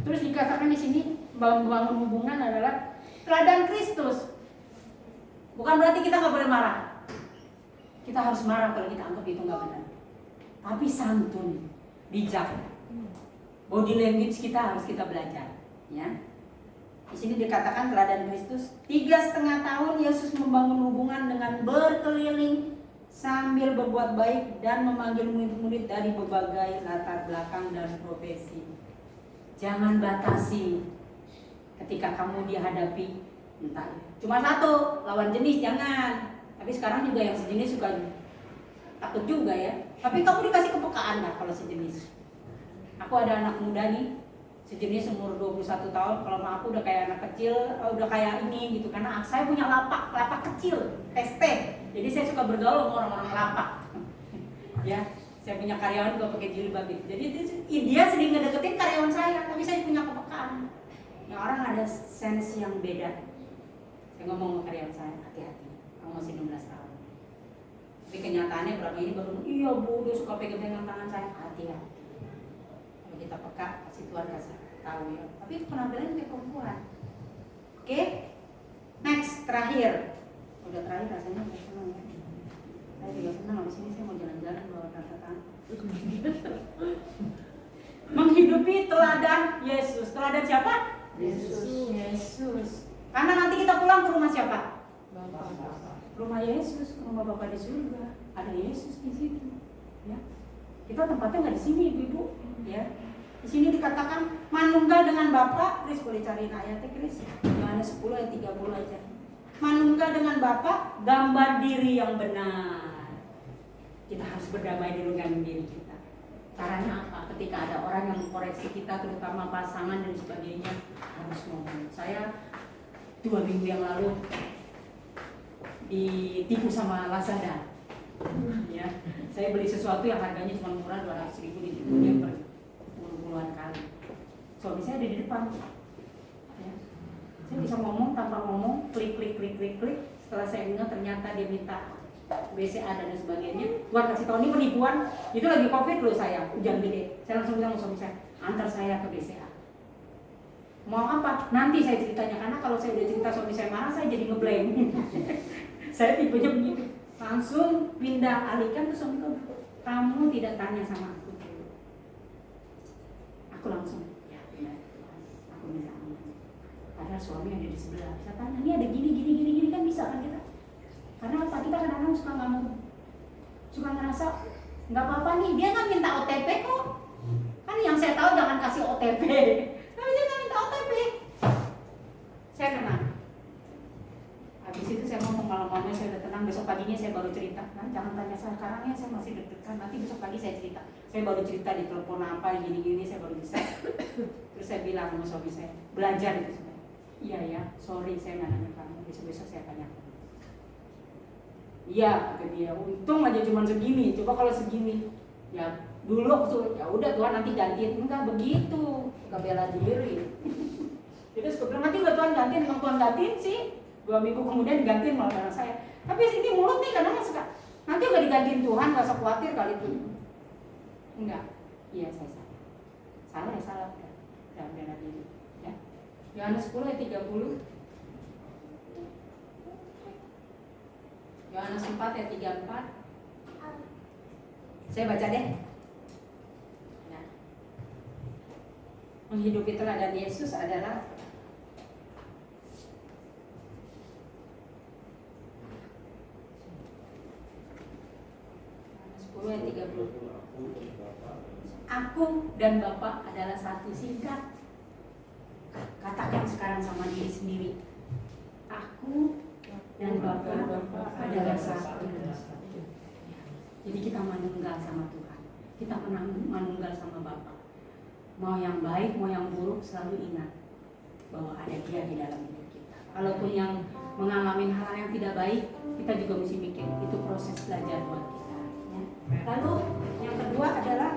Terus dikatakan di sini membangun hubungan adalah teladan Kristus. Bukan berarti kita nggak boleh marah. Kita harus marah kalau kita anggap itu nggak benar. Tapi santun, bijak. Body language kita harus kita belajar, ya. Di sini dikatakan teladan Kristus. 3,5 tahun Yesus membangun hubungan dengan berkeliling sambil berbuat baik dan memanggil murid-murid dari berbagai latar belakang dan profesi. Jangan batasi ketika kamu dihadapi entah cuma satu lawan jenis, jangan. Tapi sekarang juga yang sejenis suka takut juga ya. Tapi kamu dikasih kepekaan lah kalau sejenis. Aku ada anak muda nih, sejenis umur 21 tahun. Kalau sama aku udah kayak anak kecil, udah kayak ini gitu. Karena saya punya lapak kecil, ST. Jadi saya suka bergaul sama orang-orang lapak. Ya, saya punya karyawan juga pakai jilbab gitu. Jadi dia sering ngedeketin karyawan saya, tapi saya punya kepekaan. Yang orang ada sense yang beda. Saya ngomong sama karyawan saya, hati-hati. Kamu masih 16 tahun. Tapi kenyataannya berapa ini baru, iya bu, dia suka pegang-pegang tangan saya, hati-hati. Kalau kita peka, pasti Tuhan kasih tahu ya. Tapi penampilannya kayak perempuan. Oke, next, terakhir. Udah terakhir rasanya udah senang ya. Saya juga senang, habis ini saya mau jalan-jalan bawa catatan. Menghidupi teladan Yesus. Teladan siapa? Yesus. Karena nanti kita pulang ke rumah siapa? Rumah Yesus, rumah Bapa di surga. Ada Yesus di situ. Ya. Kita tempatnya nggak di sini, ibu-ibu. Ya. Di sini dikatakan manunggal dengan Bapa. Kris boleh cariin ayatnya, Kris. Yohanes 10 ayat 30 aja. Manunggal dengan Bapa, gambar diri yang benar. Kita harus berdamai dulu dengan diri kita. Caranya apa? Ketika ada orang yang mengkoreksi kita, terutama pasangan dan sebagainya, harus ngomong. Saya 2 minggu yang lalu ditipu sama Lazada. Ya, saya beli sesuatu yang harganya cuma murah 200.000, ditipu dia puluhan kali. Suami saya ada di depan. Ya. Saya bisa ngomong tanpa ngomong, klik. Setelah saya ingat ternyata dia minta BCA dan sebagainya. Gua kasih tahu ini penipuan. Itu lagi COVID loh saya, hujan gede. Saya langsung bilang sama suami saya, antar saya ke BCA. Mau apa? Nanti saya ceritanya, karena kalau saya udah cerita suami saya marah, saya jadi ngeblank. Saya tipenya begitu. Langsung pindah alihkan ke suamiku. Kamu tidak tanya sama aku. Aku langsung, ya benar. Aku minta ampun. Padahal suami ada di sebelah. Saya tanya, ini ada gini kan bisa kan kita? Karena apa? Kita kadang-kadang suka nggak mau, suka ngerasa nggak apa-apa nih. Dia nggak minta OTP kok. Kan yang saya tahu jangan kasih OTP. Tapi dia nggak minta OTP. Saya tenang. Habis itu saya ngomong malam-malamnya saya udah tenang. Besok paginya saya baru cerita. Nah, jangan tanya sekarang ya, saya masih deg-degan. Nanti besok pagi saya cerita. Saya baru cerita di telepon apa gini-gini, saya baru bisa. Terus saya bilang sama suami saya, belajar itu sebenarnya. Iya ya, sorry saya nggak nanya kamu. Besok-besok saya tanya. Iya, kata dia. Untung aja cuma segini. Coba kalau segini, ya dulu waktu ya udah Tuhan nanti gantiin. Enggak begitu, nggak bela diri. Jadi saya bilang nanti Tuhan gantiin, memang Tuhan gantiin sih. 2 minggu kemudian digantiin malah anak saya. Tapi ini mulut nih kadang suka. Nanti udah digantiin Tuhan, nggak usah khawatir kali itu. Enggak. Iya saya salah. Salah ya salah. Jangan bela diri. Ya. Yohanes 10 ayat 30. Yohanes 4 ayat 34. Saya baca deh. Ya. Menghidupi teladan Yesus adalah ayat 30. Aku dan Bapa adalah satu. Singkat. Katakan sekarang sama diri sendiri. Aku dan Bapa adalah satu. Jadi kita menunggal sama Tuhan. kita manunggal sama Bapa. Mau yang baik, mau yang buruk, selalu ingat bahwa ada Dia di dalam hidup kita. Kalaupun yang mengalami hal yang tidak baik, kita juga mesti mikir itu proses belajar buat kita. Ya. Lalu yang kedua adalah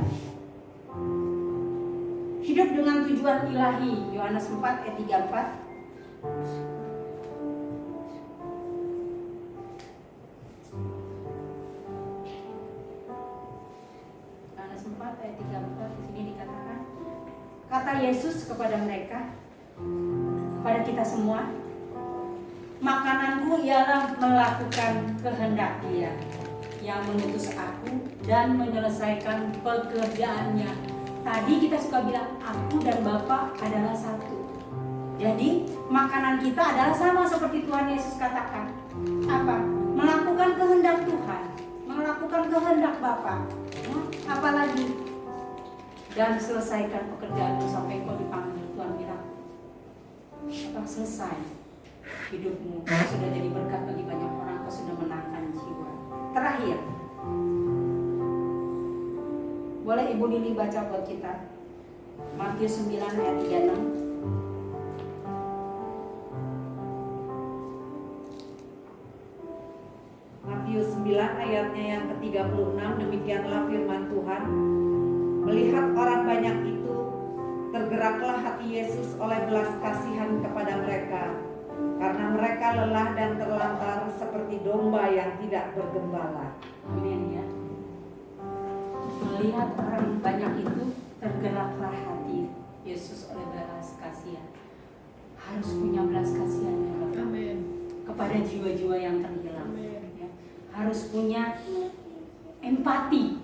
hidup dengan tujuan ilahi. Yohanes 4 ayat 34. Yohanes 4 ayat 34 di sini dikatakan, kata Yesus kepada mereka, kepada kita semua, makananku ialah melakukan kehendak Dia yang mengutus aku dan menyelesaikan pekerjaannya. Tadi kita suka bilang aku dan Bapa adalah satu. Jadi makanan kita adalah sama seperti Tuhan Yesus katakan. Apa? Melakukan kehendak Tuhan, melakukan kehendak Bapa. Apalagi? Dan selesaikan pekerjaanmu sampai kau dipanggil. Tuhan bilang, apa? Selesai hidupmu. Kau sudah jadi berkat bagi banyak orang. Kau sudah menangkan jiwa. Terakhir, boleh Ibu Lili baca buat kita Matius 9 ayat 36. Matius 9 ayatnya yang ke-36, demikianlah firman Tuhan. Melihat orang banyak itu, tergeraklah hati Yesus oleh belas kasihan kepada mereka, karena mereka lelah dan terlantar seperti domba yang tidak bergembala. Amin ya. Melihat orang banyak itu, tergeraklah hati Yesus oleh belas kasihan. Harus punya belas kasihan ya Bapak. Amin. Kepada jiwa-jiwa yang tenggelam. Amin. Ya. Harus punya empati.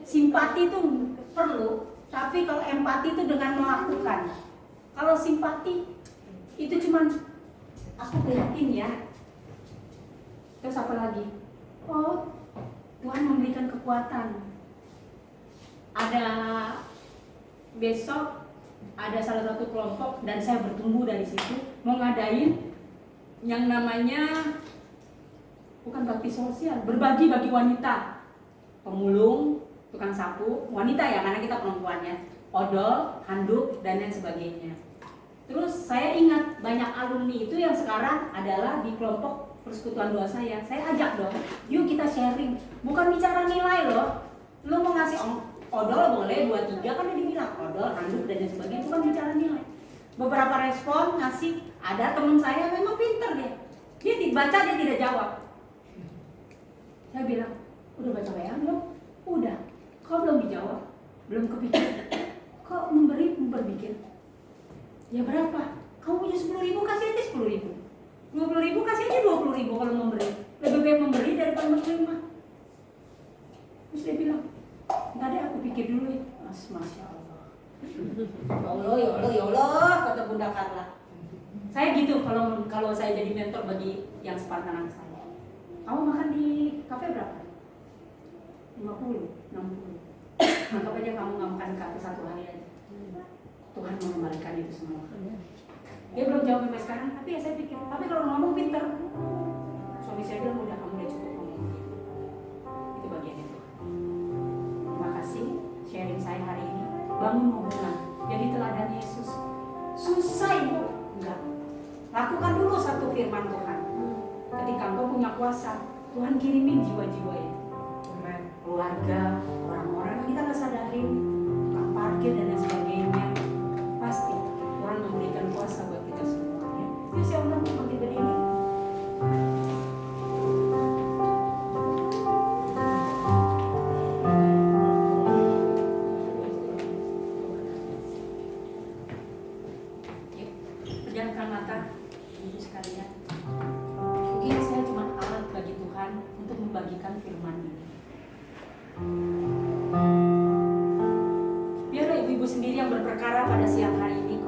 Simpati itu perlu, tapi kalau empati itu dengan melakukan. Kalau simpati itu cuman aku prihatin ya. Terus apa lagi? Oh, Tuhan memberikan kekuatan. Ada besok ada salah satu kelompok dan saya bertumbuh dari situ mau ngadain yang namanya bukan bakti sosial, berbagi bagi wanita, pemulung, tukang sapu, wanita ya karena kita perempuan ya, odol, handuk dan lain sebagainya. Terus saya ingat banyak alumni itu yang sekarang adalah di kelompok persekutuan doa saya ajak dong, yuk kita sharing, bukan bicara nilai loh, lo mau ngasih odol boleh 2-3 kan udah dibilang odol, handuk dan lain sebagainya, bukan bicara nilai. Beberapa respon ngasih, ada teman saya memang pinter dia dibaca dia tidak jawab. Saya bilang, udah baca WA belum? Udah. Kok belum dijawab? Belum kepikir. Kok memberi berpikir? Ya berapa? Kamu punya 10.000 kasih aja 10.000. 20.000 kasih aja 20.000 kalau memberi. Lebih baik memberi daripada menerima. Terus dia bilang, nggak deh aku pikir dulu ya. Masya Allah. Ya Allah, kata Bunda Carla. Saya gitu kalau saya jadi mentor bagi yang sepantaran saya. Kamu makan di kafe berapa? 50, 60. Anggap aja kamu nggak makan di kafe 1 hari aja. Tuhan mengembalikan itu semua. Dia belum jawab sampai sekarang, tapi ya saya pikir. Tapi kalau ngomong pinter. Suami saya bilang udah kamu udah cukup ngomong. Itu bagiannya Tuhan. Terima kasih sharing saya hari ini. Bangun hubungan. Jadi teladan Yesus. Susah Ibu? Enggak. Lakukan dulu satu firman Tuhan. Ketika engkau punya kuasa, Tuhan kirimin jiwa-jiwa itu. Keluarga, orang-orang yang kita nggak sadarin, tukang parkir dan lain sebagainya. Pasti Tuhan memberikan kuasa buat kita semua. Ya. Yuk saya undang bagi berdiri. Yuk, pejamkan mata, ibu sekalian. Mungkin saya cuma alat bagi Tuhan untuk membagikan firman ini. Biarlah ibu-ibu sendiri yang berperkara pada siang hari ini.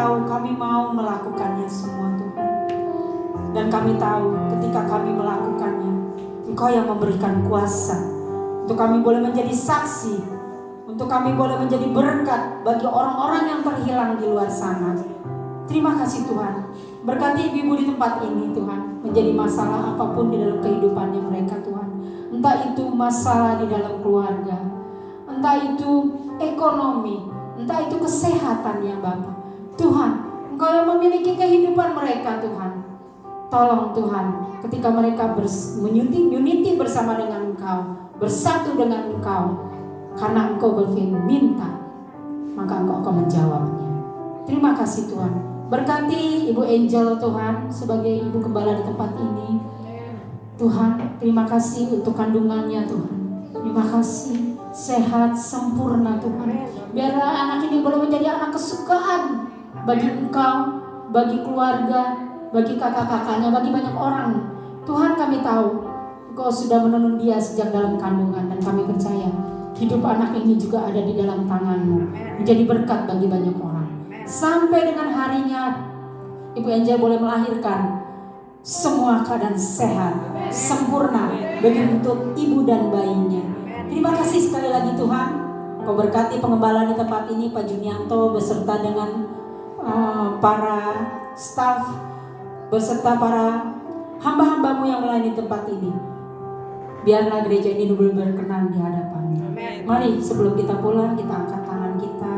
tahu kami mau melakukannya semua Tuhan. Dan kami tahu ketika kami melakukannya, Engkau yang memberikan kuasa untuk kami boleh menjadi saksi, untuk kami boleh menjadi berkat bagi orang-orang yang terhilang di luar sana. Terima kasih Tuhan. Berkati ibu-ibu di tempat ini Tuhan, menjadi masalah apapun di dalam kehidupannya mereka Tuhan. Entah itu masalah di dalam keluarga, entah itu ekonomi, entah itu kesehatan ya Bapa. Tuhan, Engkau yang memiliki kehidupan mereka Tuhan. Tolong Tuhan, ketika mereka unity bersama dengan Engkau, bersatu dengan Engkau, karena Engkau berfirman minta, maka Engkau akan menjawabnya. Terima kasih Tuhan. Berkati Ibu Angel Tuhan sebagai Ibu Gembala di tempat ini. Tuhan, terima kasih untuk kandungannya Tuhan. Terima kasih, sehat, sempurna Tuhan. Biarlah anak ini boleh menjadi anak kesukaan bagi Engkau, bagi keluarga, bagi kakak-kakaknya, bagi banyak orang. Tuhan, kami tahu Engkau sudah menenun dia sejak dalam kandungan, dan kami percaya hidup anak ini juga ada di dalam tangan-Mu, menjadi berkat bagi banyak orang. Sampai dengan harinya Ibu Angel boleh melahirkan, semua keadaan sehat, sempurna bagi untuk ibu dan bayinya. Terima kasih sekali lagi Tuhan. Kau berkati pengembala di tempat ini, Pak Junianto beserta dengan para staf, beserta para hamba-hambamu yang melayani tempat ini. Biarlah gereja ini dulu berkenan di hadapan-Mu. Mari sebelum kita pulang, kita angkat tangan kita.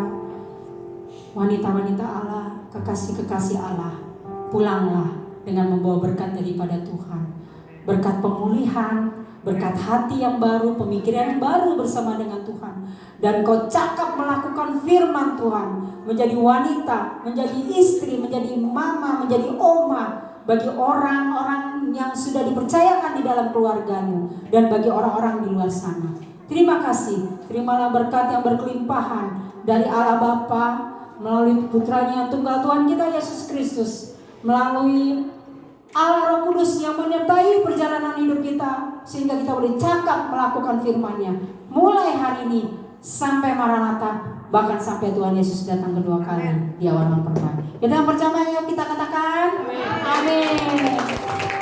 Wanita-wanita Allah, kekasih-kekasih Allah, pulanglah dengan membawa berkat daripada Tuhan. Berkat pemulihan, berkat hati yang baru, pemikiran yang baru bersama dengan Tuhan. Dan kau cakap melakukan firman Tuhan, menjadi wanita, menjadi istri, menjadi mama, menjadi oma, bagi orang-orang yang sudah dipercayakan di dalam keluargamu, dan bagi orang-orang di luar sana. Terima kasih. Terimalah berkat yang berkelimpahan dari Allah Bapa melalui putranya yang tunggal Tuhan kita Yesus Kristus, melalui Allah Roh Kudus yang menyertai perjalanan hidup kita, sehingga kita boleh cakap melakukan firman-Nya mulai hari ini sampai Maranatha, bahkan sampai Tuhan Yesus datang kedua kali di awal pertama. Kita percaya, kita katakan amin.